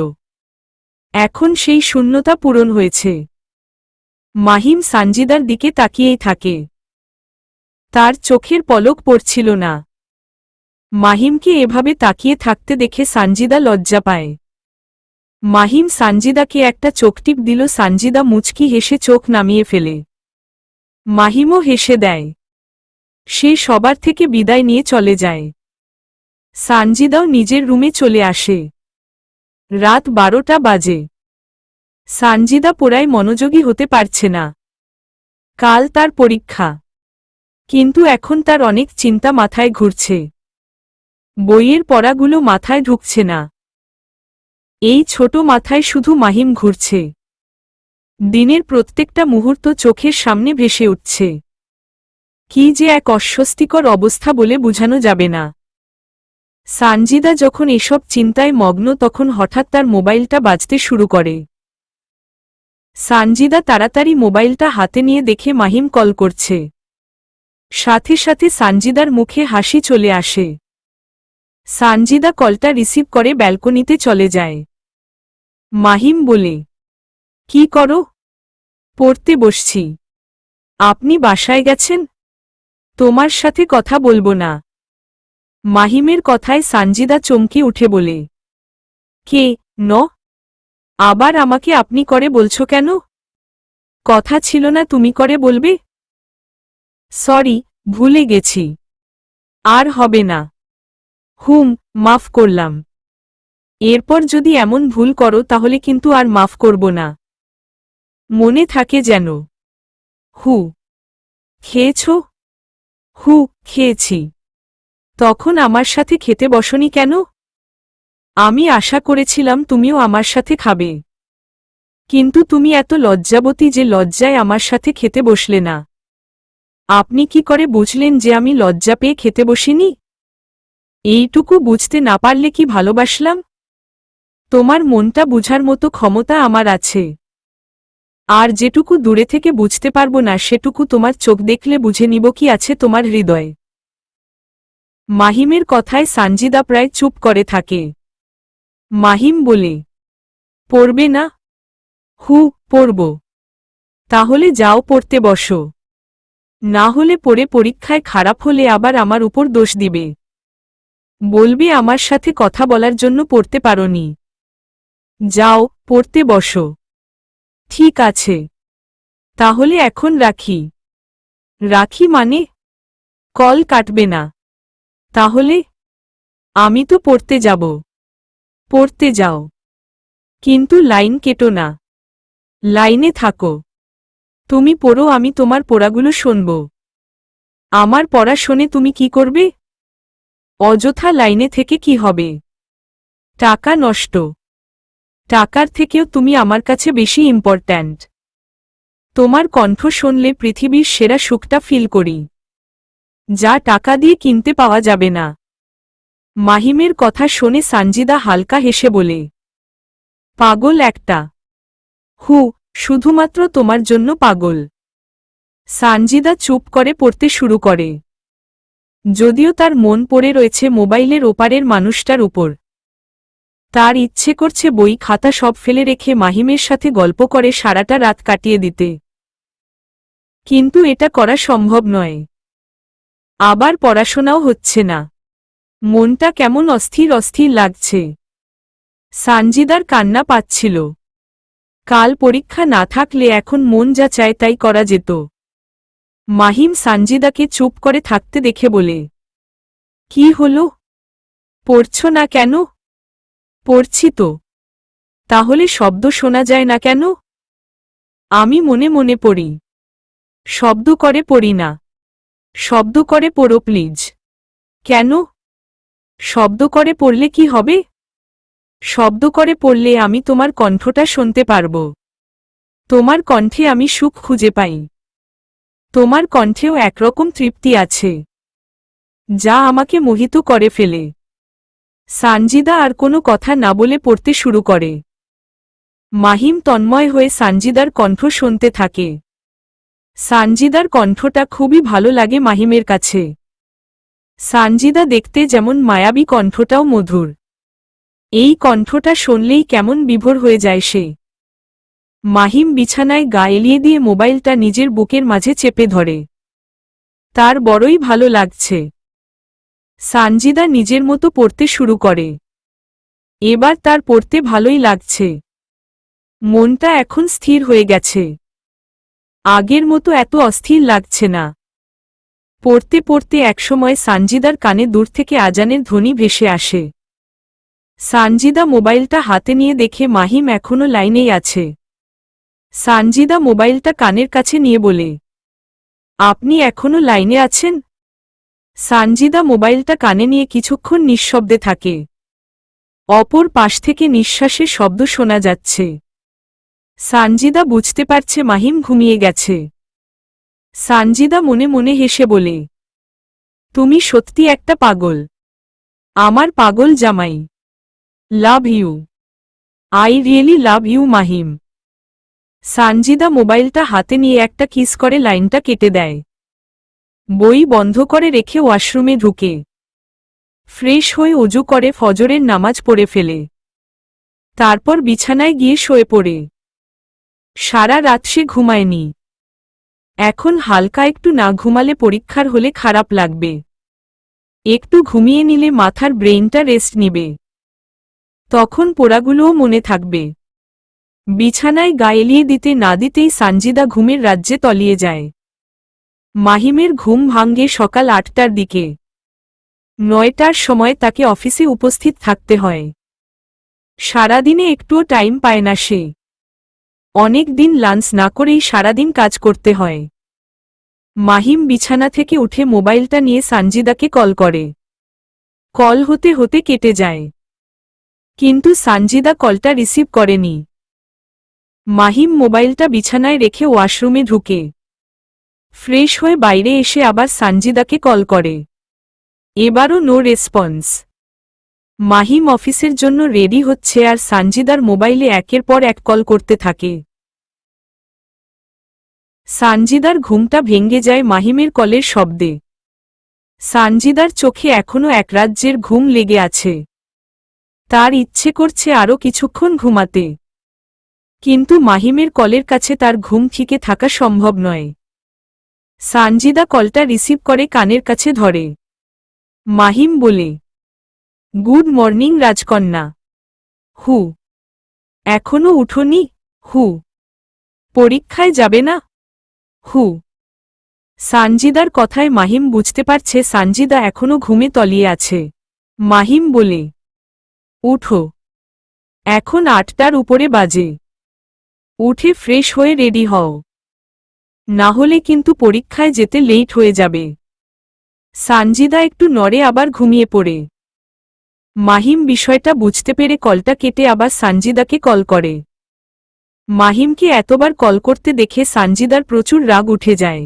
এখন সেই শূন্যতা পূরণ হয়েছে। মাহিম সানজিদার দিকে তাকিয়েই থাকে। তার চোখের পলক পড়ছিল না। মাহিমকে এভাবে তাকিয়ে থাকতে দেখে সানজিদা লজ্জা পায়। মাহিম সানজিদাকে একটা চোখটিপ দিল। সানজিদা মুচকি হেসে চোখ নামিয়ে ফেলে। মাহিমও হেসে দেয়। সে সবার থেকে বিদায় নিয়ে চলে যায়। সানজিদাও নিজের রুমে চলে আসে। রাত 12টা বাজে। সানজিদা পড়ায় মনোযোগী হতে পারছে না। কাল তার পরীক্ষা। কিন্তু এখন তার অনেক চিন্তা মাথায় ঘুরছে। বইয়ের পড়াগুলো মাথায় ঢুকছে না। এই ছোট মাথায় শুধু মাহিম ঘুরছে। দিনের প্রত্যেকটা মুহূর্ত চোখের সামনে ভেসে উঠছে। কি যে এক অস্বস্তিকর অবস্থা বলে বোঝানো যাবে না। সানজিদা যখন এসব চিন্তায় মগ্ন তখন হঠাৎ তার মোবাইলটা বাজতে শুরু করে। সানজিদা তাড়াতাড়ি মোবাইলটা হাতে নিয়ে দেখে মাহিম কল করছে। সাথে সাথে সানজিদার মুখে হাসি চলে আসে। সানজিদা কলটা রিসিভ করে ব্যালকনিতে চলে যায়। মাহিম বলে, কি করো? পড়তে বসছি। আপনি বাসায় গেছেন? তোমার সাথে কথা বলবো না। মাহিমের কথায় সানজিদা চমকে উঠে বলে, কে ন? আবার আমাকে আপনি করে বলছো কেন? কথা ছিল না তুমি করে বলবে? সরি, ভুলে গেছি। আর হবে না। মাফ করলাম। এরপর যদি এমন ভুল করো তাহলে কিন্তু আর মাফ করব না। মনে থাকে যেন। খেয়েছ? খেয়েছি। তখন আমার সাথে খেতে বসনি কেন? আমি আশা করেছিলাম তুমিও আমার সাথে খাবে। কিন্তু তুমি এত লজ্জাবতী যে লজ্জায় আমার সাথে খেতে বসলে না। আপনি কি করে বুঝলেন যে আমি লজ্জা পেয়ে খেতে বসিনি? এইটুকু বুঝতে না পারলে কি ভালোবাসলাম? তোমার মনটা বুঝার মতো ক্ষমতা আমার আছে। আর যেটুকু দূরে থেকে বুঝতে পারবো না সেটুকু তোমার চোখ দেখলে বুঝে নিব কি আছে তোমার হৃদয়ে। মাহিমের কথায় সানজিদা প্রায় চুপ করে থাকে। মাহিম বলে, পড়বে না? পড়ব। তাহলে যাও পড়তে বসো। না হলে পড়ে পরীক্ষায় খারাপ হলে আবার আমার উপর দোষ দিবে। বলবে আমার সাথে কথা বলার জন্য পড়তে পারোনি। যাও পড়তে বসো। ঠিক আছে। তাহলে এখন রাখি। রাখি মানে? কল কাটবে না? তাহলে? আমি তো পড়তে যাব। পড়তে যাও। কিন্তু লাইন কেটো না। লাইনে থাকো। তুমি পড়ো, আমি তোমার পড়াগুলো শুনব। আমার পড়া শুনে তুমি কি করবে? অযথা লাইনে থেকে কি হবে? টাকা নষ্ট। টাকার থেকেও তুমি আমার কাছে বেশি ইম্পর্ট্যান্ট। তোমার কণ্ঠ শুনলে পৃথিবীর সেরা সুখটা ফিল করি, যা টাকা দিয়ে কিনতে পাওয়া যাবে না। মাহিমের কথা শুনে সানজিদা হালকা হেসে বলে, পাগল একটা। শুধুমাত্র তোমার জন্য পাগল। সানজিদা চুপ করে পড়তে শুরু করে, যদিও তার মন পড়ে রয়েছে মোবাইলের ওপারের মানুষটার উপর। তার ইচ্ছে করছে বই খাতা সব ফেলে রেখে মাহিমের সাথে গল্প করে সারাটা রাত কাটিয়ে দিতে, কিন্তু এটা করা সম্ভব নয়। আবার পড়াশোনাও হচ্ছে না, মনটা কেমন অস্থির অস্থির লাগছে। সানজিদার কান্না পাচ্ছিল। কাল পরীক্ষা না থাকলে এখন মন যা চায় তাই করা যেত। মাহিম সানজিদাকে চুপ করে থাকতে দেখে বলে, কি হলো, পড়ছ না কেন? পড়ছি তো। তাহলে শব্দ শোনা যায় না কেন? আমি মনে মনে পড়ি। শব্দ করে পড়ি না। শব্দ করে পড়ো প্লিজ। কেন? শব্দ করে পড়লে কি হবে? শব্দ করে পড়লে আমি তোমার কণ্ঠটা শুনতে পারব। তোমার কণ্ঠে আমি সুখ খুঁজে পাই। তোমার কণ্ঠেও একরকম তৃপ্তি আছে, যা আমাকে মোহিত করে ফেলে। সানজিদা আর কোনো কথা না বলে পড়তে শুরু করে। মাহিম তন্ময় হয়ে সানজিদার কণ্ঠ শুনতে থাকে। সানজিদার কণ্ঠটা খুবই ভালো লাগে মাহিমের কাছে। সানজিদা দেখতে যেমন মায়াবী, কণ্ঠটাও মধুর। এই কণ্ঠটা শুনলেই কেমন বিভোর হয়ে যায় সে। মাহিম বিছানায় গা এলিয়ে দিয়ে মোবাইলটা নিজের বুকের মাঝে চেপে ধরে। তার বড়ই ভালো লাগছে। সানজিদা নিজের মতো পড়তে শুরু করে। এবার তার পড়তে ভালোই লাগছে। মনটা এখন স্থির হয়ে গেছে। আগের মতো এত অস্থির লাগছে না। পড়তে পড়তে একসময় সানজিদার কানে দূর থেকে আজানের ধ্বনি ভেসে আসে। সানজিদা মোবাইলটা হাতে নিয়ে দেখে মাহিম এখনো লাইনেই আছে। সানজিদা মোবাইলটা কানের কাছে নিয়ে বলে, আপনি এখনো লাইনে আছেন? সানজিদা মোবাইলটা কানে নিয়ে কিছুক্ষণ নিঃশব্দে থাকে। অপর পাশ থেকে নিঃশ্বাসের শব্দ শোনা যাচ্ছে। সানজিদা বুঝতে পারছে মাহিম ঘুমিয়ে গেছে। সানজিদা মনে মনে হেসে বলে, তুমি সত্যি একটা পাগল, আমার পাগল জামাই। Love you. I really love you Mahim. Sanjida মোবাইলটা হাতে নিয়ে একটা কিস করে লাইনটা কেটে দেয়। বই বন্ধ করে রেখে ওয়াশরুমে ঢুকে ফ্রেশ হয়ে অজু করে ফজরের নামাজ পড়ে ফেলে। তারপর বিছানায় গিয়ে শুয়ে পড়ে। সারা রাত সে ঘুমায়নি। এখন হালকা একটু না ঘুমালে পরীক্ষার হলে খারাপ লাগবে। একটু ঘুমিয়ে নিলে মাথার ব্রেইনটা রেস্ট নিবে, তখন পড়াগুলোও মনে থাকবে। বিছানায় গা এলিয়ে দিতে না দিতেই সানজিদা ঘুমের রাজ্যে তলিয়ে যায়। মাহিমের ঘুম ভাঙ্গে সকাল ৮টার দিকে। ৯টার সময় তাকে অফিসে উপস্থিত থাকতে হয়। সারাদিনে একটুও টাইম পায় না সে। অনেক দিন লাঞ্চ না করেই সারাদিন কাজ করতে হয়। মাহিম বিছানা থেকে উঠে মোবাইলটা নিয়ে সানজিদাকে কল করে। কল হতে হতে কেটে যায়, কিন্তু সানজিদা কলটা রিসিভ করেনি। মাহিম মোবাইলটা বিছানায় রেখে ওয়াশরুমে ঢুকে ফ্রেশ হয়ে বাইরে এসে আবার সানজিদাকে কল করে। এবারও নো রেসপন্স। মাহিম অফিসের জন্য রেডি হচ্ছে আর সানজিদার মোবাইলে একের পর এক কল করতে থাকে। সানজিদার ঘুমটা ভেঙে যায় মাহিমের কলের শব্দে। সানজিদার চোখে এখনো এক রাজ্যের ঘুম লেগে আছে। তার ইচ্ছে করছে আরও কিছুক্ষণ ঘুমাতে, কিন্তু মাহিমের কলের কাছে তার ঘুম ঠিকে থাকা সম্ভব নয়। সানজিদা কলটা রিসিভ করে কানের কাছে ধরে। মাহিম বলে, গুড মর্নিং রাজকন্যা। হু। এখনো উঠোনি? হু। পরীক্ষায় যাবে না? হু। সানজিদার কথায় মাহিম বুঝতে পারছে সানজিদা এখনো ঘুমে তলিয়ে আছে। মাহিম বলে, উঠো, এখন ৮টার উপরে বাজে। উঠে ফ্রেশ হয়ে রেডি হও, না হলে কিন্তু পরীক্ষায় যেতে লেট হয়ে যাবে। সানজিদা একটু নড়ে আবার ঘুমিয়ে পড়ে। মাহিম বিষয়টা বুঝতে পেরে কলটা কেটে আবার সানজিদাকে কল করে। মাহিমকে এতবার কল করতে দেখে সানজিদার প্রচুর রাগ উঠে যায়।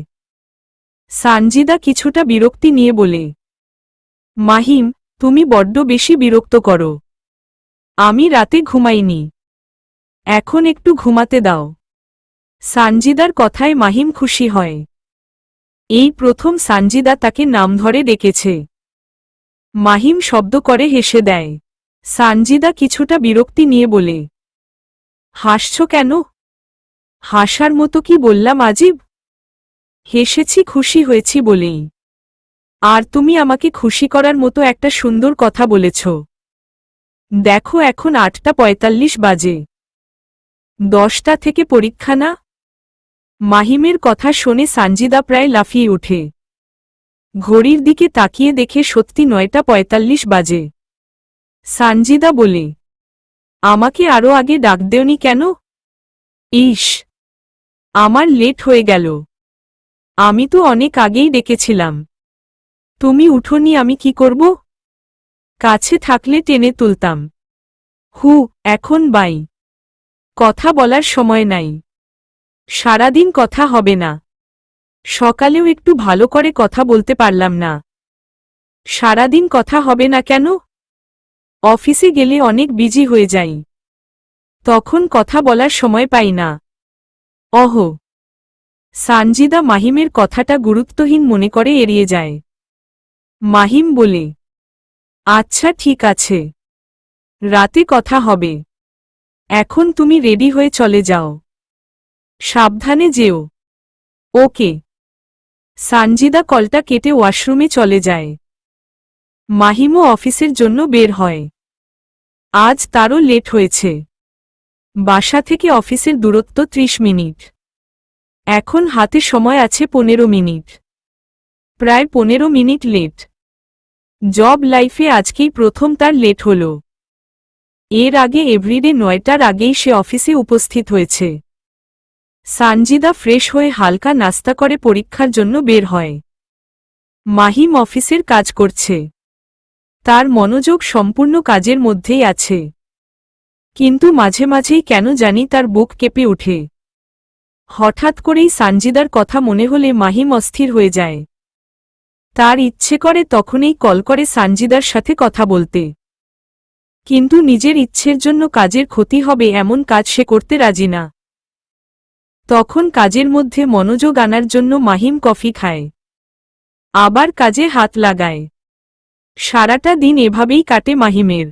সানজিদা কিছুটা বিরক্তি নিয়ে বলে, মাহিম, তুমি বড্ড বেশি বিরক্ত করো। আমি রাতে ঘুমাইনি, এখন একটু ঘুমাতে দাও। সানজিদার কথায় মাহিম খুশি হয়। এই প্রথম সানজিদা তাকে নাম ধরে ডেকেছে। মাহিম শব্দ করে হেসে দেয়। সানজিদা কিছুটা বিরক্তি নিয়ে বলে, হাসছ কেন? হাসার মতো কি বললাম আজিব? হেসেছি খুশি হয়েছি বলেই। আর তুমি আমাকে খুশি করার মতো একটা সুন্দর কথা বলেছ। দেখো এখন 8:45 বাজে। 10টা থেকে পরীক্ষা না? মাহিমের কথা শুনে সানজিদা প্রায় লাফিয়ে ওঠে। ঘড়ির দিকে তাকিয়ে দেখে সত্যি 9:45 বাজে। সানজিদা বলে, আমাকে আরো আগে ডাক দেওনি কেন? ইস, আমার লেট হয়ে গেল। আমি তো অনেক আগেই ডেকেছিলাম। তুমি উঠোনি, আমি কি করব? কাছে থাকলে টেনে তুলতাম। এখন বাই। কথা বলার সময় নাই। সারাদিন কথা হবে না। সকালেও একটু ভালো করে কথা বলতে পারলাম না। সারাদিন কথা হবে না কেন? অফিসে গেলে অনেক বিজি হয়ে যাই। তখন কথা বলার সময় পাই না। অহ। সানজিদা মাহিমের কথাটা গুরুত্বহীন মনে করে এড়িয়ে যায়। মাহিম বলে, আচ্ছা ঠিক আছে, রাতে কথা হবে। এখন তুমি রেডি হয়ে চলে যাও। সাবধানে যেও। ওকে। সানজিদা কলটা কেটে ওয়াশরুমে চলে যায়। মাহিমও অফিসের জন্য বের হয়। আজ তারও লেট হয়েছে। বাসা থেকে অফিসের দূরত্ব 30 মিনিট। এখন হাতে সময় আছে 15 মিনিট। প্রায় 15 মিনিট লেট। জব লাইফে আজকেই প্রথম তার লেট হল। এর আগে এভরিডে 9টার আগেই সে অফিসে উপস্থিত হয়েছে। সানজিদা ফ্রেশ হয়ে হালকা নাস্তা করে পরীক্ষার জন্য বের হয়। মাহিম অফিসের কাজ করছে। তার মনোযোগ সম্পূর্ণ কাজের মধ্যেই আছে। কিন্তু মাঝে মাঝেই কেন জানি তার বুক কেঁপে ওঠে। হঠাৎ করেই সানজিদার কথা মনে হলে মাহিম অস্থির হয়ে যায়। তার ইচ্ছে করে তখনই কল করে সানজিদার সাথে কথা বলতে। কিন্তু নিজের ইচ্ছের জন্য কাজের ক্ষতি হবে এমন কাজ সে করতে রাজি না। তখন কাজের মধ্যে মনোযোগ আনার জন্য মাহিম কফি খায়। আবার কাজে হাত লাগায়। সারাটা দিন এভাবেই কাটে মাহিমের।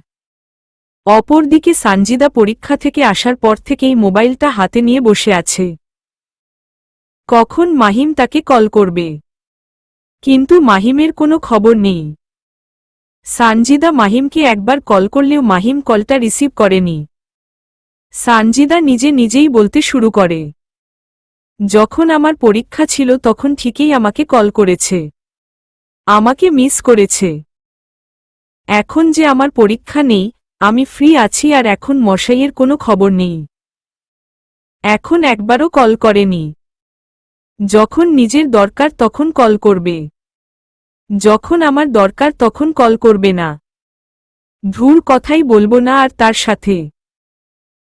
অপরদিকে সানজিদা পরীক্ষা থেকে আসার পর থেকেই মোবাইলটা হাতে নিয়ে বসে আছে। কখন মাহিম তাকে কল করবে? কিন্তু মাহিমের কোনো খবর নেই। সানজিদা মাহিমকে একবার কল করলেও মাহিম কলটা রিসিভ করেনি। সানজিদা নিজেই বলতে শুরু করে, যখন আমার পরীক্ষা ছিল তখন ঠিকই আমাকে কল করেছে। আমাকে মিস করেছে। এখন যে আমার পরীক্ষা নেই, আমি ফ্রি আছি আর এখন মশাইয়ের কোনো খবর নেই। এখন একবারও কল করেনি। যখন নিজের দরকার তখন কল করবে। যখন আমার দরকার তখন কল করবে না। ধুর, কথাই বলবো না আর তার সাথে।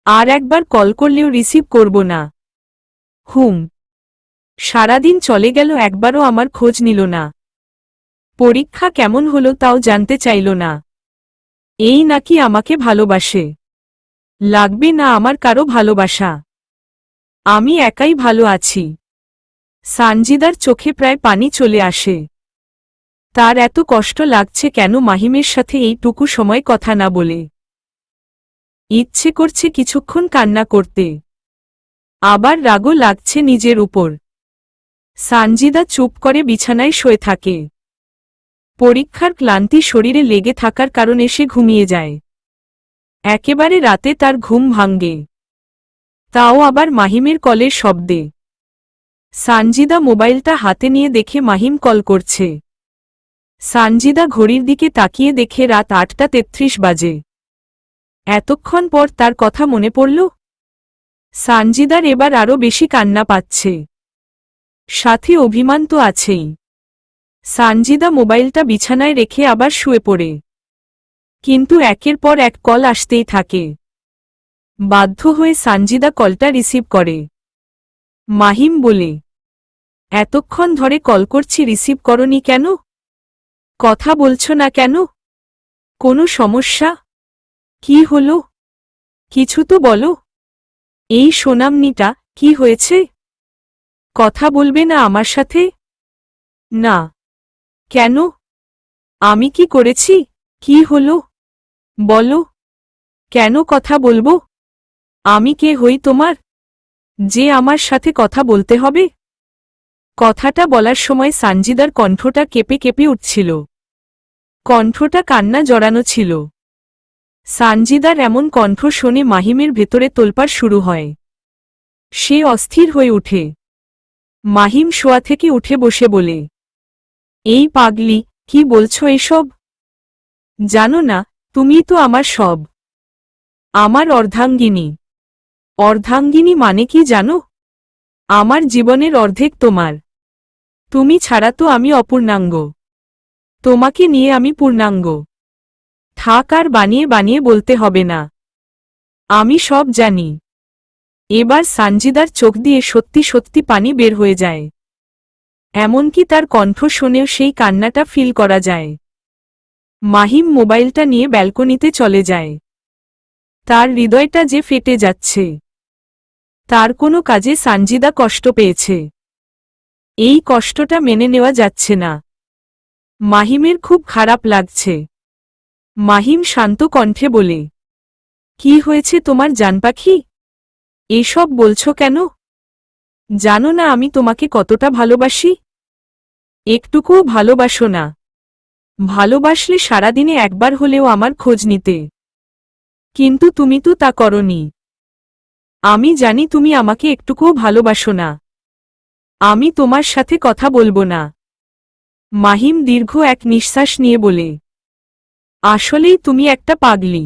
আর একবার কল করলেও রিসিভ করব না। সারাদিন চলে গেল, একবারও আমার খোঁজ নিল না। পরীক্ষা কেমন হলো তাও জানতে চাইল না। এই নাকি আমাকে ভালোবাসে? লাগবে না আমার কারো ভালোবাসা। আমি একাই ভালো আছি। সানজিদার চোখে প্রায় পানি চলে আসে। তার এত কষ্ট লাগছে কেন মাহিমের সাথে এইটুকু সময় কথা না বলে। ইচ্ছে করছে কিছুক্ষণ কান্না করতে। আবার রাগও লাগছে নিজের উপর। সানজিদা চুপ করে বিছানায় শুয়ে থাকে। পরীক্ষার ক্লান্তি শরীরে লেগে থাকার কারণে সে ঘুমিয়ে যায়। একেবারে রাতে তার ঘুম ভাঙ্গে। তাও আবার মাহিমের কলের শব্দে। সানজিদা মোবাইলটা হাতে নিয়ে দেখে মাহিম কল করছে। সানজিদা ঘড়ির দিকে তাকিয়ে দেখে রাত 8:33 বাজে। এতক্ষণ পর তার কথা মনে পড়ল। সানজিদার এবার আরও বেশি কান্না পাচ্ছে। সাথে অভিমান তো আছেই। সানজিদা মোবাইলটা বিছানায় রেখে আবার শুয়ে পড়ে। কিন্তু একের পর এক কল আসতেই থাকে। বাধ্য হয়ে সানজিদা কলটা রিসিভ করে। মাহিম বলে, এতক্ষণ ধরে কল করছি, রিসিভ করনি কেন? কথা বলছো না কেন? কোনো সমস্যা? কি হলো? কিছু তো বলো। এই সোনামনিটা, কি হয়েছে? কথা বলবে না আমার সাথে? না। কেন? আমি কি করেছি? কি হলো? বলো। কেন কথা বলবো? আমি কে হই তোমার, যে আমার সাথে কথা বলতে হবে? কথাটা বলার সময় সানজিদার কণ্ঠটা কেঁপে কেঁপে উঠছিল। কণ্ঠটা কান্না জড়ানো ছিল। সানজিদার এমন কণ্ঠ শুনে মাহিমের ভেতরে তোলপাড় শুরু হয়। সে অস্থির হয়ে ওঠে। মাহিম শোয়া থেকে উঠে বসে বলে, এই পাগলি, কি বলছো এসব? জানো না, তুমিই তো আমার সব। আমার অর্ধাঙ্গিনী। অর্ধাঙ্গিনী মানে কি জানো? আমার জীবনের অর্ধেক তোমার। তুমি ছাড়া তো আমি অপূর্ণাঙ্গ। তোমাকে নিয়ে আমি পূর্ণাঙ্গ। থাক, আর বানিয়ে বানিয়ে বলতে হবে না। আমি সব জানি। এবার সানজিদার চোখ দিয়ে সত্যি সত্যি পানি বের হয়ে যায়। এমনকি তার কণ্ঠ শুনেও সেই কান্নাটা ফিল করা যায়। মাহিম মোবাইলটা নিয়ে ব্যালকনিতে চলে যায়। তার হৃদয়টা যে ফেটে যাচ্ছে। তার কোনো কাজে সানজিদা কষ্ট পেয়েছে। এই কষ্টটা মেনে নেওয়া যাচ্ছে না। মাহিমের খুব খারাপ লাগছে। মাহিম শান্ত কণ্ঠে বলে, কি হয়েছে তোমার জানপাখি? এসব বলছো কেন? জানো না আমি তোমাকে কতটা ভালোবাসি? একটুকুও ভালোবাসো না। ভালোবাসলে সারাদিনে একবার হলেও আমার খোঁজ নিতে। কিন্তু তুমি তো তা করনি। আমি জানি তুমি আমাকে একটুকুও ভালোবাসো না। আমি তোমার সাথে কথা বলবো না। মাহিম দীর্ঘ এক নিঃশ্বাস নিয়ে বলে, আসলেই তুমি একটা পাগলি।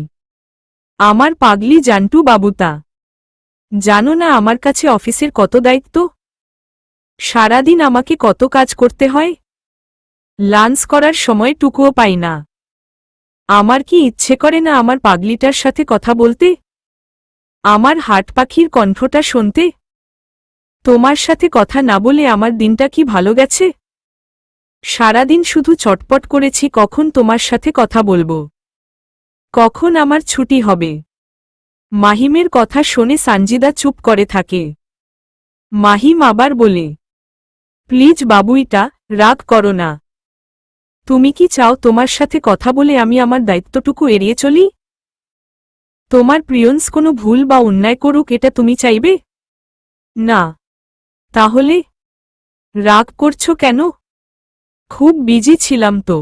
আমার পাগলি জান্টু বাবুতা। জানো না আমার কাছে অফিসের কত দায়িত্ব? সারাদিন আমাকে কত কাজ করতে হয়। লাঞ্চ করার সময়টুকুও পাই না। আমার কি ইচ্ছে করে না আমার পাগলিটার সাথে কথা বলতে? আমার হাট পাখির কণ্ঠটা শুনতে? তোমার সাথে কথা না বলে আমার দিনটা কি ভালো গেছে? সারাদিন শুধু চটপট করেছি কখন তোমার সাথে কথা বলবো, কখন আমার ছুটি হবে। মাহিমের কথা শুনে সানজিদা চুপ করে থাকে। মাহিম আবার বলে, প্লিজ বাবুইটা, রাগ করো না। তুমি কি চাও তোমার সাথে কথা বলে আমি আমার দায়িত্বটুকু এড়িয়ে চলি? তোমার প্রিয়ন্স কোনো ভুল বা অন্যায় করুক এটা তুমি চাইবে? না। তাহলে রাগ করছো কেন? খুব বিজি ছিলাম তো,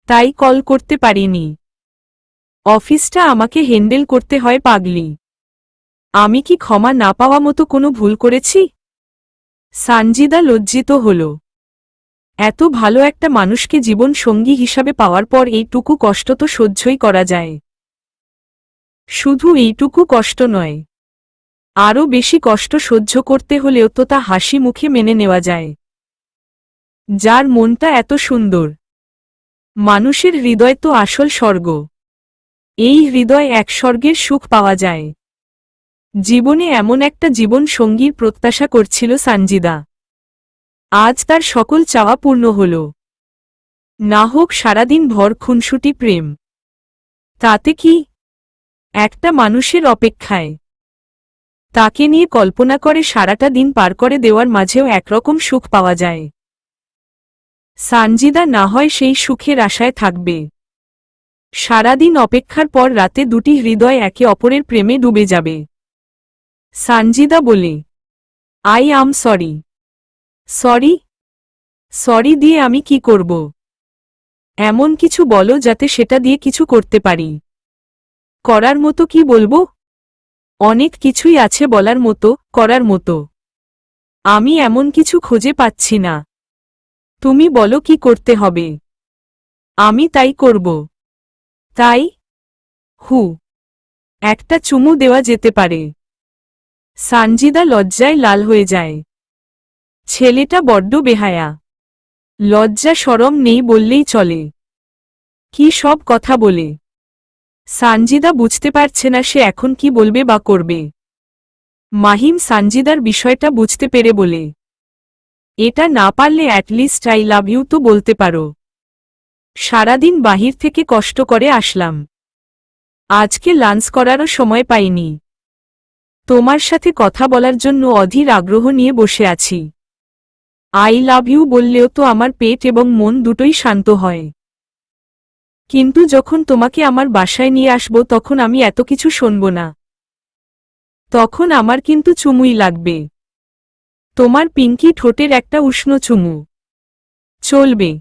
তাই কল করতে পারিনি। অফিসটা আমাকে হ্যান্ডেল করতে হয় পাগলি। আমি কি ক্ষমা না পাওয়া মতো কোনো ভুল করেছি? সানজিদা লজ্জিত হল। এত ভালো একটা মানুষকে জীবন সঙ্গী হিসাবে পাওয়ার পর এইটুকু কষ্ট তো সহ্যই করা যায়। শুধু এইটুকু কষ্ট নয়, আরও বেশি কষ্ট সহ্য করতে হলেও তো তা হাসি মুখে মেনে নেওয়া যায়। যার মনটা এত সুন্দর। মানুষের হৃদয় তো আসল স্বর্গ। এই হৃদয় এক স্বর্গের সুখ পাওয়া যায়। জীবনে এমন একটা জীবন সঙ্গীর প্রত্যাশা করছিল সানজিদা। আজ তার সকল চাওয়া পূর্ণ হল। না হোক সারাদিন ভর খুনসুটি প্রেম। তাতে কি? একটা মানুষের অপেক্ষায় তাকে নিয়ে কল্পনা করে সারাটা দিন পার করে দেওয়ার মাঝেও একরকম সুখ পাওয়া যায়। সানজিদা না হয় সেই সুখের আশায় থাকবে। সারাদিন অপেক্ষার পর রাতে দুটি হৃদয় একে অপরের প্রেমে ডুবে যাবে। সানজিদা বলে, I am sorry. Sorry? Sorry দিয়ে আমি কি করব? এমন কিছু বলো যাতে সেটা দিয়ে কিছু করতে পারি। করার মতো কি বলবো? অনেক কিছুই আছে বলার মতো, করার মতো। আমি এমন কিছু খুঁজে পাচ্ছি না। তুমি বলো কি করতে হবে। আমি তাই করব। তাই? হু। একটা চুমু দেওয়া যেতে পারে। সানজিদা লজ্জায় লাল হয়ে যায়। ছেলেটা বড্ড বেহায়া। লজ্জা শরম নেই বললেই চলে। কি সব কথা বলে। সানজিদা বুঝতে পারছে না সে এখন কি বলবে বা করবে। মাহিম সানজিদার বিষয়টা বুঝতে পেরে বলে, এটা না পারলে অ্যাটলিস্ট আই লাভ ইউ তো বলতে পারো। সারাদিন বাহির থেকে কষ্ট করে আসলাম। আজকে লাঞ্চ করারও সময় পাইনি। তোমার সাথে কথা বলার জন্য অধীর আগ্রহ নিয়ে বসে আছি। আই লাভ ইউ বললেও তো আমার পেট এবং মন দুটোই শান্ত হয়। কিন্তু যখন তোমাকে আমার বাসায় নিয়ে আসব তখন আমি এত কিছু শুনব না। তখন আমার কিন্তু চুমুই লাগবে। তোমার পিঙ্কি ঠোঁটের একটা উষ্ণ চুমু। চলবে।